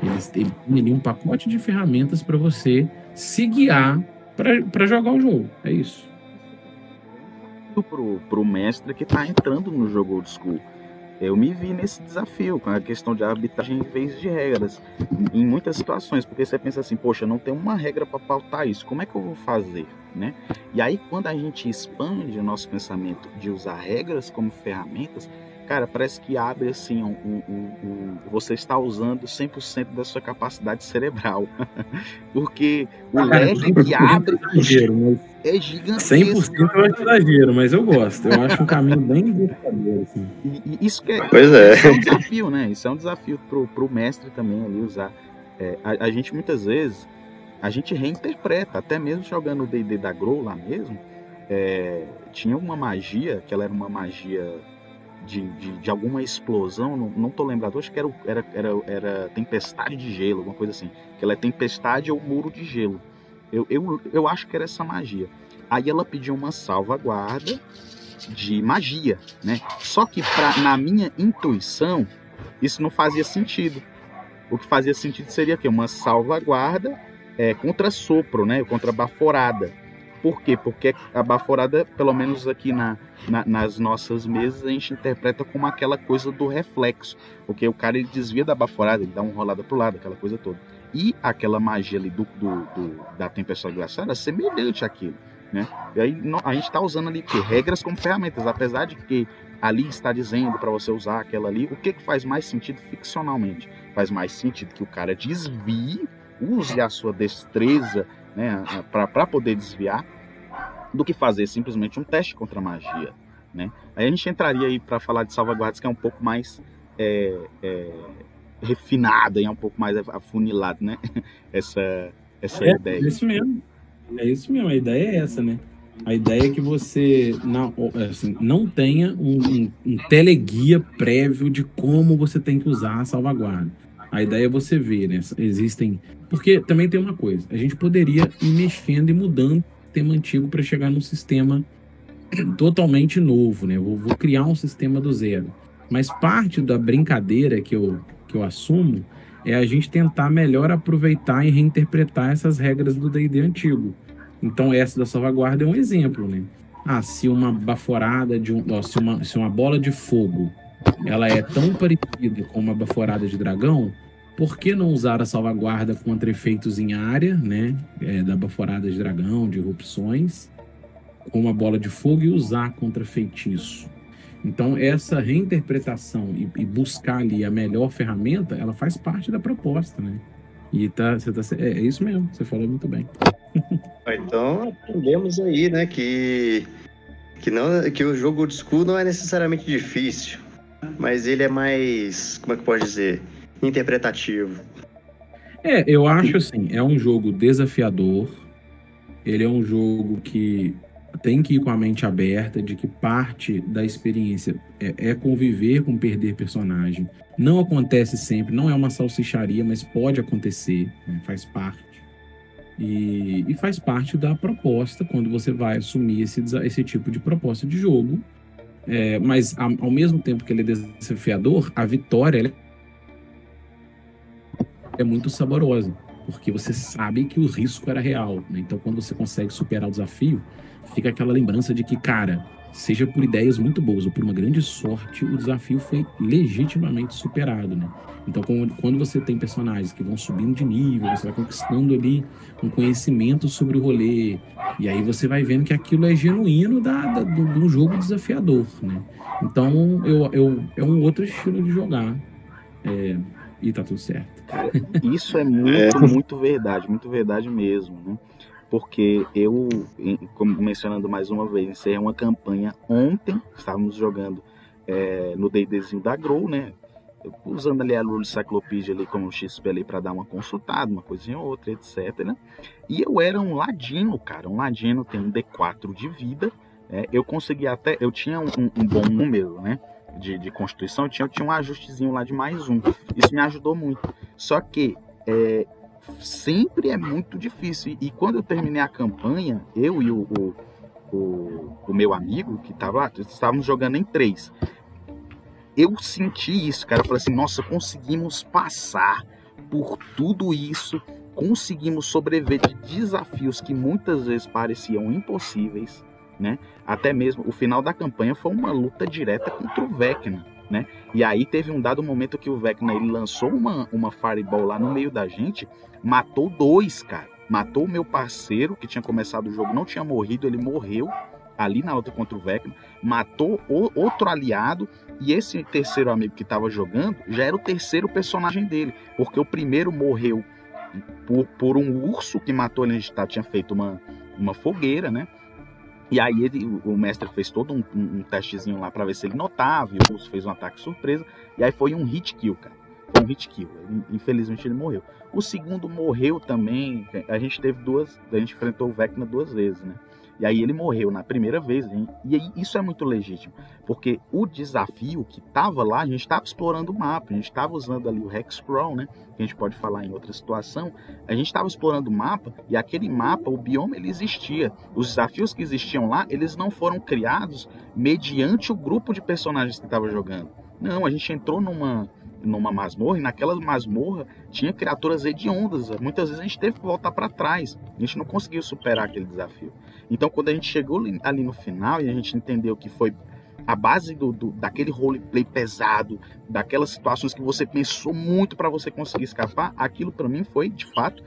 Ele tem ali um pacote de ferramentas para você se guiar para jogar o jogo. É isso. Pro mestre que está entrando no jogo old school. Eu me vi nesse desafio com a questão de arbitragem em vez de regras, em muitas situações, porque você pensa assim, poxa, não tem uma regra para pautar isso, como é que eu vou fazer, né? E aí, quando a gente expande o nosso pensamento de usar regras como ferramentas, cara, parece que abre assim, você está usando 100% da sua capacidade cerebral, porque o leque que abre é gigantesco. 100% eu acho exagero, mas eu gosto. Eu acho um caminho bem desafiador. Assim. E isso que Pois é. Isso é um desafio, né? Isso é um desafio pro mestre também ali usar. A gente muitas vezes, a gente reinterpreta, até mesmo jogando o D&D da Grow lá mesmo, tinha uma magia, que ela era uma magia de alguma explosão, não tô lembrado, acho que era tempestade de gelo, alguma coisa assim, que ela é tempestade ou muro de gelo. Eu acho que era essa magia. Aí ela pediu uma salvaguarda de magia, né? Só que na minha intuição, isso não fazia sentido. O que fazia sentido seria que uma salvaguarda contra sopro, né? Contra baforada. Por quê? Porque a baforada, pelo menos aqui nas nossas mesas, a gente interpreta como aquela coisa do reflexo. Porque o cara ele desvia da baforada, ele dá uma rolada pro lado, aquela coisa toda. E aquela magia ali da tempestade glacial é semelhante àquilo, né? E aí a gente está usando ali regras como ferramentas, apesar de que ali está dizendo para você usar aquela ali. O que faz mais sentido ficcionalmente? Faz mais sentido que o cara desvie, use a sua destreza, né, para poder desviar, do que fazer simplesmente um teste contra a magia, né? Aí a gente entraria aí para falar de salvaguardas, que é um pouco mais refinada e é um pouco mais afunilado, né? essa ideia. É isso mesmo. A ideia é essa, né? A ideia é que você não tenha um teleguia prévio de como você tem que usar a salvaguarda. A ideia é você ver, né? Existem... Porque também tem uma coisa. A gente poderia ir mexendo e mudando o sistema antigo para chegar num sistema totalmente novo, né? Vou criar um sistema do zero. Mas parte da brincadeira que eu assumo é a gente tentar melhor aproveitar e reinterpretar essas regras do D&D antigo. Então essa da salvaguarda é um exemplo, né? Se uma baforada se uma bola de fogo ela é tão parecida com uma baforada de dragão, por que não usar a salvaguarda contra efeitos em área, né? Da baforada de dragão, de erupções, com uma bola de fogo e usar contra feitiço? Então, essa reinterpretação e buscar ali a melhor ferramenta, ela faz parte da proposta, né? E é isso mesmo, você falou muito bem. Então, aprendemos aí, né, que o jogo old school não é necessariamente difícil, mas ele é mais, como é que pode dizer, interpretativo. Eu acho assim, é um jogo desafiador, ele é um jogo que tem que ir com a mente aberta, de que parte da experiência é conviver com perder personagem. Não acontece sempre, não é uma salsicharia, mas pode acontecer, né? Faz parte. E faz parte da proposta quando você vai assumir esse tipo de proposta de jogo. Mas ao mesmo tempo que ele é desafiador, a vitória ela é muito saborosa. porque você sabe que o risco era real, né? Então, quando você consegue superar o desafio, fica aquela lembrança de que, cara, seja por ideias muito boas ou por uma grande sorte, o desafio foi legitimamente superado, né? Então, quando você tem personagens que vão subindo de nível, você vai conquistando ali um conhecimento sobre o rolê, e aí você vai vendo que aquilo é genuíno de um jogo desafiador, né? Então, é um outro estilo de jogar, e tá tudo certo. Cara, isso é muito verdade mesmo, né? Porque como mencionando mais uma vez, encerrei uma campanha ontem, estávamos jogando no D&Dzinho da Grow, né? Usando ali a Rule Cyclopedia ali como XP ali para dar uma consultada, uma coisinha ou outra, etc, né? E eu era um ladino, cara. Um ladino tem um D4 de vida. Eu consegui até... Eu tinha um bom número, né? De constituição. Eu tinha um ajustezinho lá de +1. Isso me ajudou muito. Só que... sempre é muito difícil. E quando eu terminei a campanha, eu e o meu amigo que estava lá, estávamos jogando em 3. Eu senti isso, cara. Eu falei assim, nossa, conseguimos passar por tudo isso, conseguimos sobreviver de desafios que muitas vezes pareciam impossíveis, né? Até mesmo o final da campanha foi uma luta direta contra o Vecna, né? E aí teve um dado momento que o Vecna ele lançou uma Fireball lá no meio da gente, matou 2, cara. Matou o meu parceiro que tinha começado o jogo, não tinha morrido, ele morreu ali na luta contra o Vecna, matou outro aliado, e esse terceiro amigo que estava jogando já era o terceiro personagem dele, porque o primeiro morreu por um urso que matou ele, a gente tinha feito uma fogueira, né? E aí o mestre fez todo um testezinho lá para ver se ele notava, e o urso fez um ataque surpresa, e aí foi um hit kill, cara. Foi um hit kill. Infelizmente ele morreu. O segundo morreu também. A gente enfrentou o Vecna 2 vezes, né? E aí ele morreu na primeira vez, hein? E aí isso é muito legítimo, porque o desafio que estava lá, a gente estava explorando o mapa, a gente estava usando ali o Hexcrawl, né? Que a gente pode falar em outra situação. A gente estava explorando o mapa, e aquele mapa, o bioma, ele existia. Os desafios que existiam lá, eles não foram criados mediante o grupo de personagens que estava jogando. Não, a gente entrou numa masmorra, e naquela masmorra tinha criaturas hediondas. Muitas vezes a gente teve que voltar para trás, a gente não conseguiu superar aquele desafio. Então quando a gente chegou ali no final e a gente entendeu que foi a base daquele roleplay pesado, daquelas situações que você pensou muito para você conseguir escapar, aquilo para mim foi de fato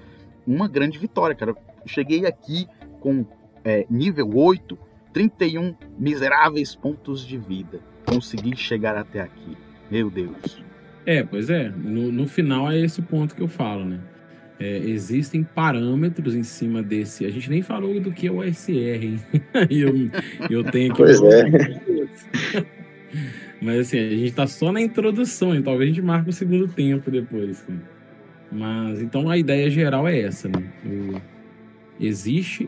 uma grande vitória, cara. Eu cheguei aqui com nível 8, 31 miseráveis pontos de vida, consegui chegar até aqui, meu Deus. Pois é, no final é esse ponto que eu falo, né? Existem parâmetros em cima desse. A gente nem falou do que é o OSR, hein? eu tenho aqui. Pois é. Mas assim, a gente tá só na introdução, então talvez a gente marque o segundo tempo depois. Né? Mas então a ideia geral é essa, né?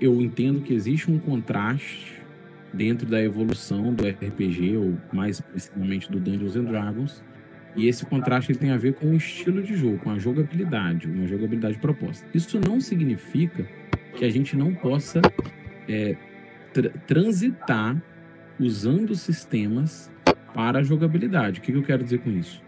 Eu entendo que existe um contraste dentro da evolução do RPG, ou mais precisamente do Dungeons and Dragons. E esse contraste ele tem a ver com o estilo de jogo, com a jogabilidade, uma jogabilidade proposta. Isso não significa que a gente não possa transitar usando sistemas para a jogabilidade. O que eu quero dizer com isso?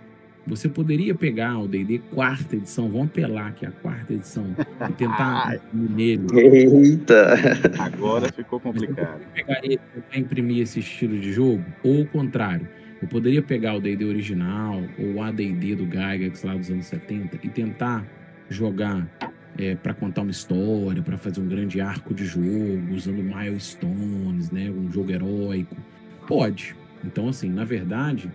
Você poderia pegar o D&D 4ª edição, vamos apelar aqui a 4ª edição, e tentar nele. Eita! Agora ficou complicado. Você pegaria para imprimir esse estilo de jogo? Ou o contrário? Eu poderia pegar o D&D original ou o AD&D do Gygax lá dos anos 70 e tentar jogar para contar uma história, para fazer um grande arco de jogo, usando milestones, né, um jogo heróico. Pode. Então, assim, na verdade,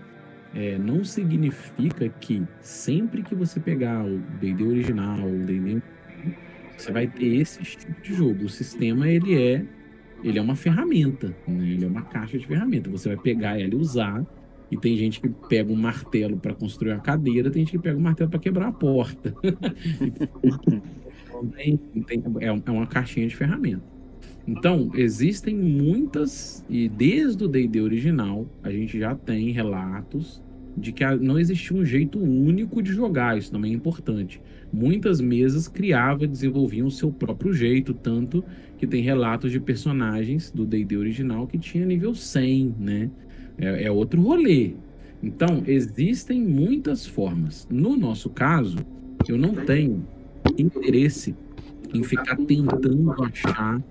não significa que sempre que você pegar o D&D original, o D&D, você vai ter esse tipo de jogo. O sistema, ele é uma ferramenta, né? Ele é uma caixa de ferramenta. Você vai pegar ela e usar. E tem gente que pega um martelo para construir a cadeira, tem gente que pega um martelo para quebrar a porta. É uma caixinha de ferramenta. Então, existem muitas, e desde o D&D original, a gente já tem relatos de que não existia um jeito único de jogar, isso também é importante. Muitas mesas criavam e desenvolviam o seu próprio jeito, tanto que tem relatos de personagens do D&D original que tinha nível 100, né? É outro rolê. Então, existem muitas formas. No nosso caso, eu não tenho interesse em ficar tentando achar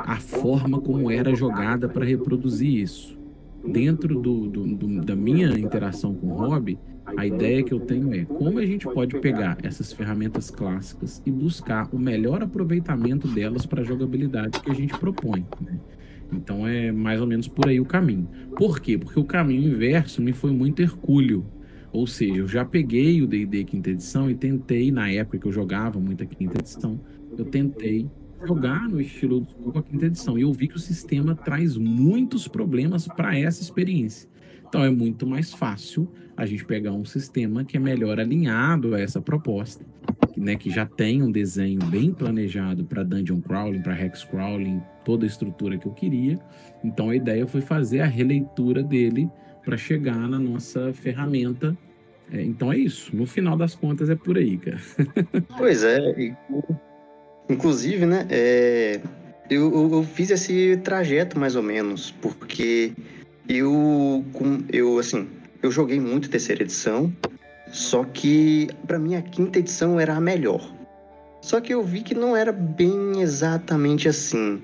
a forma como era jogada para reproduzir isso. Dentro da minha interação com o hobby, a ideia que eu tenho é como a gente pode pegar essas ferramentas clássicas e buscar o melhor aproveitamento delas para a jogabilidade que a gente propõe, né? Então é mais ou menos por aí o caminho. Por quê? Porque o caminho inverso me foi muito hercúleo. Ou seja, eu já peguei o D&D quinta edição e tentei, na época que eu jogava muito a quinta edição, eu tentei jogar no estilo do School com a quinta edição. E eu vi que o sistema traz muitos problemas para essa experiência. Então é muito mais fácil a gente pegar um sistema que é melhor alinhado a essa proposta, né, que já tem um desenho bem planejado para dungeon crawling, para hex crawling, toda a estrutura que eu queria. Então a ideia foi fazer a releitura dele para chegar na nossa ferramenta. Então é isso. No final das contas é por aí, cara. Pois é. Inclusive, né, eu fiz esse trajeto mais ou menos, porque eu joguei muito terceira edição, só que para mim a quinta edição era a melhor. Só que eu vi que não era bem exatamente assim.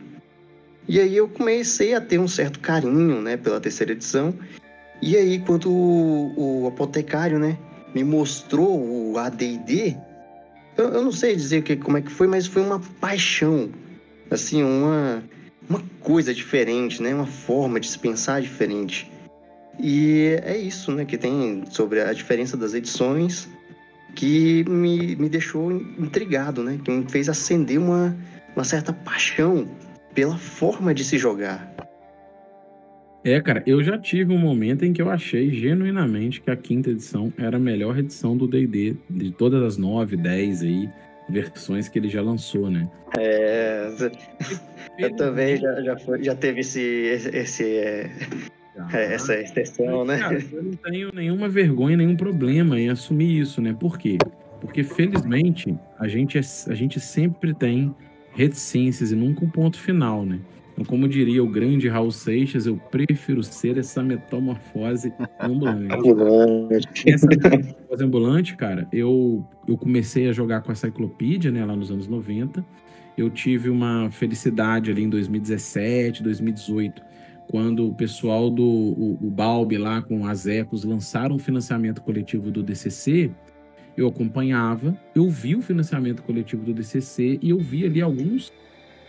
E aí eu comecei a ter um certo carinho, né, pela terceira edição. E aí quando o apotecário, né, me mostrou o AD&D, eu não sei dizer como é que foi, mas foi uma paixão, assim, uma coisa diferente, né, uma forma de se pensar diferente. E é isso, né, que tem sobre a diferença das edições, que me deixou intrigado, né, que me fez acender uma certa paixão pela forma de se jogar. Cara, eu já tive um momento em que eu achei genuinamente que a quinta edição era a melhor edição do D&D, de todas as 9, 10 aí, versões que ele já lançou, né? Eu também já teve essa exceção, né? Cara, eu não tenho nenhuma vergonha, nenhum problema em assumir isso, né? Por quê? Porque, felizmente, a gente sempre tem reticências e nunca um ponto final, né? Então, como diria o grande Raul Seixas, eu prefiro ser essa metamorfose ambulante. Essa metamorfose ambulante, cara, eu comecei a jogar com a Cyclopedia, né, lá nos anos 90. Eu tive uma felicidade ali em 2017, 2018, quando o pessoal o Balbi lá com as Ecos lançaram um financiamento coletivo do DCC. Eu acompanhava, eu vi o financiamento coletivo do DCC e eu vi ali alguns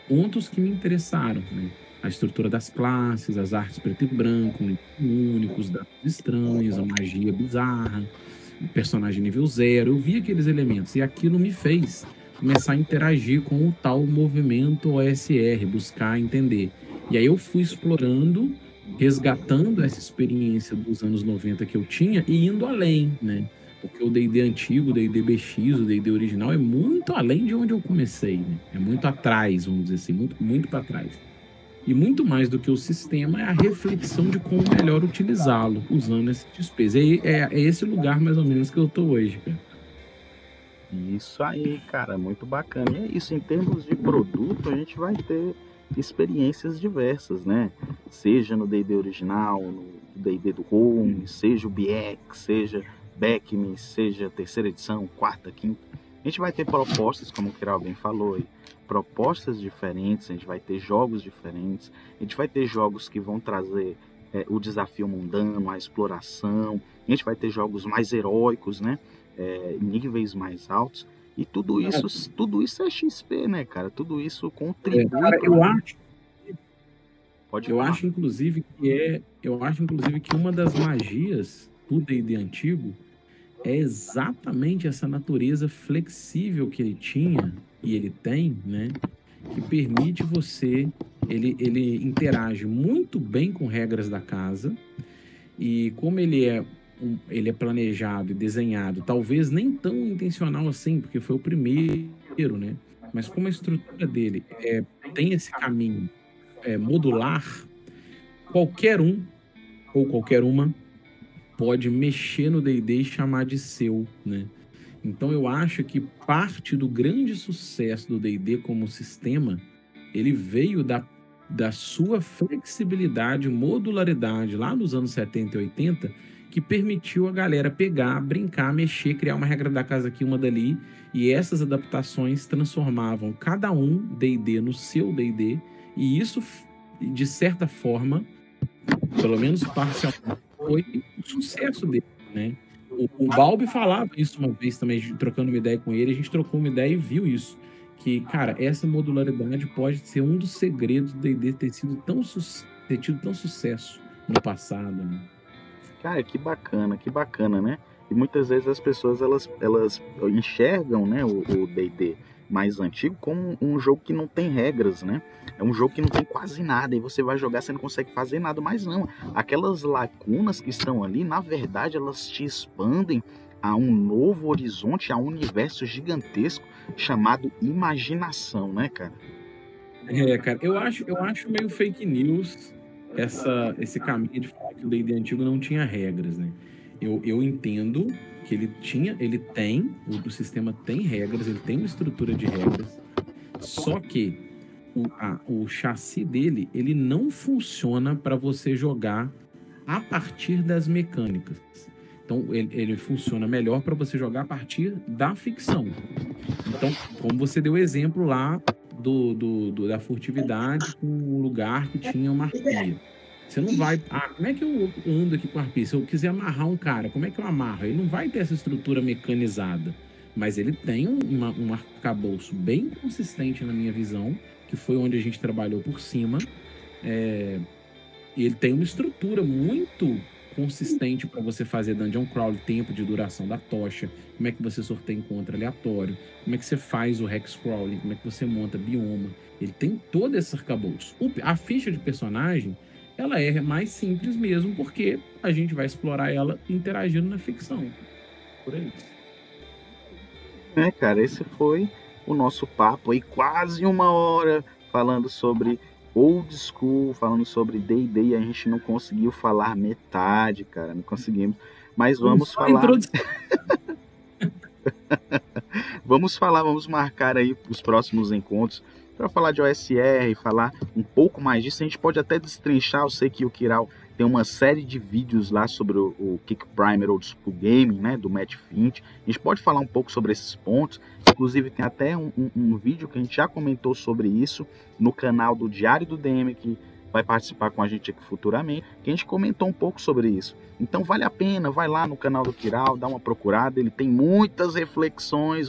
pontos que me interessaram, né? A estrutura das classes, as artes preto e branco, únicos, dados estranhos, a magia bizarra, o personagem nível 0. Eu vi aqueles elementos e aquilo me fez começar a interagir com o tal movimento OSR, buscar entender. E aí eu fui explorando, resgatando essa experiência dos anos 90 que eu tinha e indo além, né? Porque o D&D antigo, o D&D BX, o D&D original é muito além de onde eu comecei, né? É muito atrás, vamos dizer assim, muito para trás. E muito mais do que o sistema é a reflexão de como melhor utilizá-lo, usando esses XPs. É esse lugar mais ou menos que eu tô hoje, cara. Isso aí, cara, muito bacana. E é isso, em termos de produto, a gente vai ter experiências diversas, né? Seja no D&D original, no D&D do Home, seja o BX, seja Beckme, seja terceira edição, quarta, quinta. A gente vai ter propostas, como o Kiral bem falou aí, propostas diferentes, a gente vai ter jogos diferentes, a gente vai ter jogos que vão trazer o desafio mundano, a exploração, a gente vai ter jogos mais heróicos, né? Níveis mais altos, e tudo isso é XP, né, cara? Tudo isso contribui. Cara, eu acho inclusive que uma das magias do D&D antigo é exatamente essa natureza flexível que ele tinha e ele tem, né? Que permite você, ele interage muito bem com regras da casa, e como ele é planejado e desenhado, talvez nem tão intencional assim, porque foi o primeiro, né? Mas como a estrutura dele tem esse caminho modular, qualquer um ou qualquer uma pode mexer no D&D e chamar de seu, né? Então eu acho que parte do grande sucesso do D&D como sistema, ele veio da sua flexibilidade, modularidade lá nos anos 70 e 80, que permitiu a galera pegar, brincar, mexer, criar uma regra da casa aqui, uma dali, e essas adaptações transformavam cada um D&D no seu D&D, e isso, de certa forma, pelo menos parcialmente, foi o sucesso dele, né? O Balbi falava isso uma vez também, trocando uma ideia com ele, a gente trocou uma ideia e viu isso, que, cara, essa modularidade pode ser um dos segredos do D&D ter tido tão sucesso no passado, né? Cara, que bacana, né? E muitas vezes as pessoas elas enxergam, né, o D&D mais antigo como um jogo que não tem regras, né? É um jogo que não tem quase nada e você vai jogar, você não consegue fazer nada, mas não. Aquelas lacunas que estão ali, na verdade, elas te expandem a um novo horizonte, a um universo gigantesco chamado imaginação, né, cara? Cara, eu acho meio fake news esse caminho de falar que o D&D antigo não tinha regras, né? Eu entendo que o sistema tem regras, ele tem uma estrutura de regras, só que o chassi dele, ele não funciona para você jogar a partir das mecânicas. Então, ele funciona melhor para você jogar a partir da ficção. Então, como você deu o exemplo lá da furtividade com um lugar que tinha uma arpia. Você não vai... como é que eu ando aqui com a arpia? Se eu quiser amarrar um cara, como é que eu amarro? Ele não vai ter essa estrutura mecanizada. Mas ele tem um arcabouço bem consistente na minha visão, que foi onde a gente trabalhou por cima. E ele tem uma estrutura muito consistente para você fazer dungeon crawl, tempo de duração da tocha, como é que você sorteia encontro aleatório, como é que você faz o hex crawling, como é que você monta bioma. Ele tem todo esse arcabouço. A ficha de personagem, ela é mais simples mesmo, porque a gente vai explorar ela interagindo na ficção. Por aí. Cara, esse foi o nosso papo aí, quase 1 hora, falando sobre old school, falando sobre D&D, e a gente não conseguiu falar metade, cara, não conseguimos. Mas vamos falar... vamos marcar aí os próximos encontros para falar de OSR, falar um pouco mais disso. A gente pode até destrinchar, eu sei que o Kiral tem uma série de vídeos lá sobre o Kick Primer Old School Gaming, né, do Matt Finch. A gente pode falar um pouco sobre esses pontos. Inclusive tem até um vídeo que a gente já comentou sobre isso no canal do Diário do DM, que vai participar com a gente aqui futuramente, que a gente comentou um pouco sobre isso. Então vale a pena, vai lá no canal do Kiral, dá uma procurada, ele tem muitas reflexões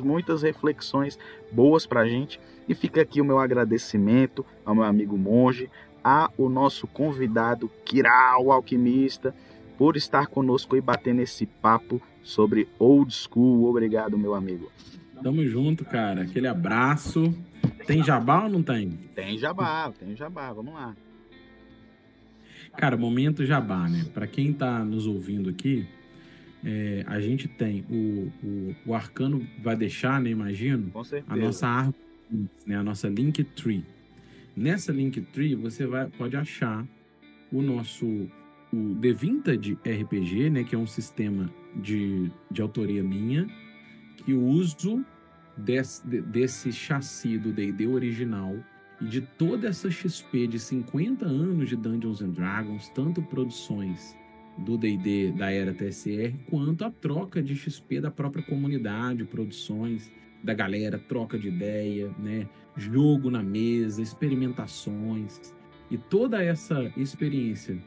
boas pra gente. E fica aqui o meu agradecimento ao meu amigo Monge, ao nosso convidado Kiral, o alquimista, por estar conosco e batendo esse papo sobre old school. Obrigado, meu amigo. Tamo junto, cara. Aquele abraço. Tem jabá ou não tem? Tem jabá. Vamos lá. Cara, momento jabá, né? Para quem tá nos ouvindo aqui, a gente tem o Arcano vai deixar, né? Imagino. Com certeza. A nossa árvore, né? A nossa Linktree. Nessa Linktree você pode achar o The Vintage RPG, né? Que é um sistema de autoria minha, que o uso desse chassi do D&D original e de toda essa XP de 50 anos de Dungeons and Dragons, tanto produções do D&D da era TSR, quanto a troca de XP da própria comunidade, produções da galera, troca de ideia, né? Jogo na mesa, experimentações, e toda essa experiência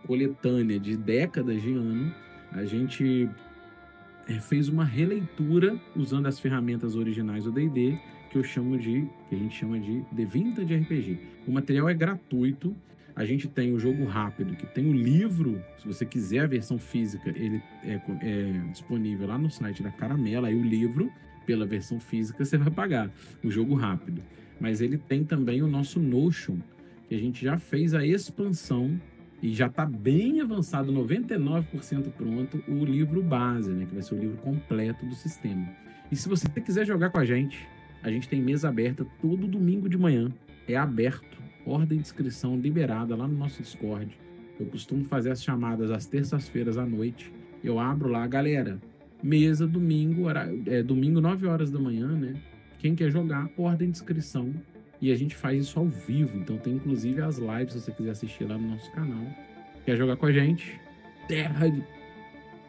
coletânea de décadas de ano, a gente fez uma releitura usando as ferramentas originais do D&D, que a gente chama de The Vintage RPG. O material é gratuito. A gente tem o jogo rápido, que tem o livro, se você quiser a versão física, ele é disponível lá no site da Caramela. Aí o livro, pela versão física, você vai pagar o jogo rápido. Mas ele tem também o nosso Notion, que a gente já fez a expansão e já está bem avançado, 99% pronto, o livro base, né, que vai ser o livro completo do sistema. E se você quiser jogar com a gente tem mesa aberta todo domingo de manhã. É aberto, ordem de inscrição liberada lá no nosso Discord. Eu costumo fazer as chamadas às terças-feiras à noite. Eu abro lá, galera, mesa domingo, domingo 9 horas da manhã, né? Quem quer jogar, ordem de inscrição. E a gente faz isso ao vivo. Então tem inclusive as lives, se você quiser assistir lá no nosso canal. Quer jogar com a gente?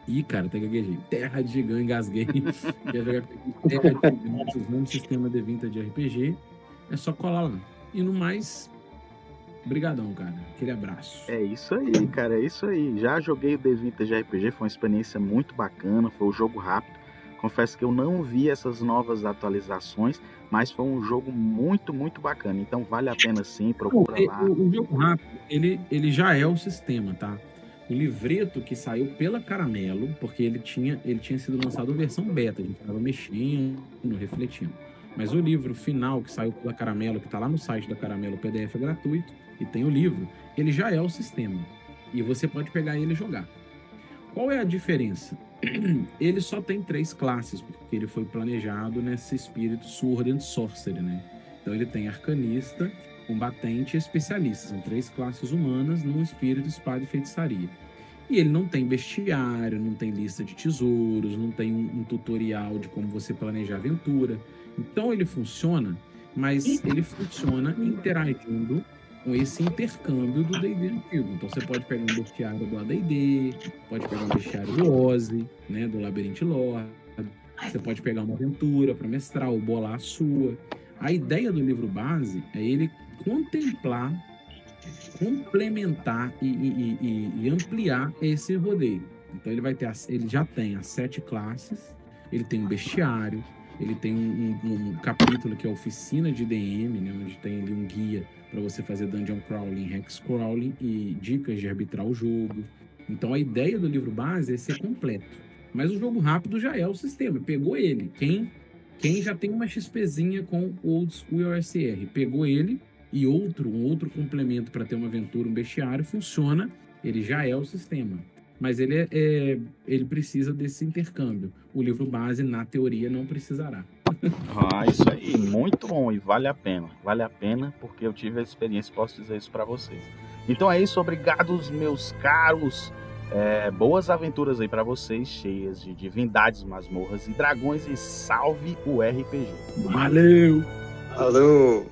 Ih, cara, até gaguejei. Terra de Gigante, engasguei. Quer jogar Terra de Gigante usando o sistema D20 de RPG? É só colar lá. E no mais, brigadão, cara. Aquele abraço. É isso aí, cara, é isso aí. Já joguei o D20 de RPG, foi uma experiência muito bacana, foi um jogo rápido. Confesso que eu não vi essas novas atualizações, mas foi um jogo muito, muito bacana. Então vale a pena sim, procura lá. O jogo rápido, ele já é o sistema, tá? O livreto que saiu pela Caramelo, porque ele tinha sido lançado em versão beta, a gente estava mexendo, refletindo. Mas o livro final que saiu pela Caramelo, que está lá no site da Caramelo, o PDF é gratuito, e tem o livro, ele já é o sistema. E você pode pegar ele e jogar. Qual é a diferença? Ele só tem 3 classes, porque ele foi planejado nesse espírito Sword and Sorcery, né? Então ele tem arcanista, combatente e especialista. São 3 classes humanas num espírito espada e feitiçaria. E ele não tem bestiário, não tem lista de tesouros, não tem um tutorial de como você planejar a aventura. Então ele funciona, mas ele funciona interagindo com esse intercâmbio do D&D antigo. Então você pode pegar um bestiário do AD&D, pode pegar um bestiário do Ozzy, né, do Labyrinth Lore, você pode pegar uma aventura para mestrar ou bolar a sua. A ideia do livro base é ele contemplar, complementar e ampliar esse rodeio. Então ele já tem as 7 classes, ele tem um bestiário, ele tem um capítulo que é a oficina de DM, né, onde tem ali um guia para você fazer dungeon crawling, hex crawling e dicas de arbitrar o jogo. Então a ideia do livro base é ser completo. Mas o jogo rápido já é o sistema, pegou ele. Quem já tem uma XPzinha com o Old School OSR, pegou ele e um outro complemento para ter uma aventura, um bestiário, funciona, ele já é o sistema. Mas ele precisa desse intercâmbio. O livro base, na teoria, não precisará. Isso aí, muito bom e vale a pena porque eu tive a experiência e posso dizer isso para vocês. Então é isso, obrigado meus caros, boas aventuras aí para vocês, cheias de divindades, masmorras e dragões, e salve o RPG. Valeu! Alô!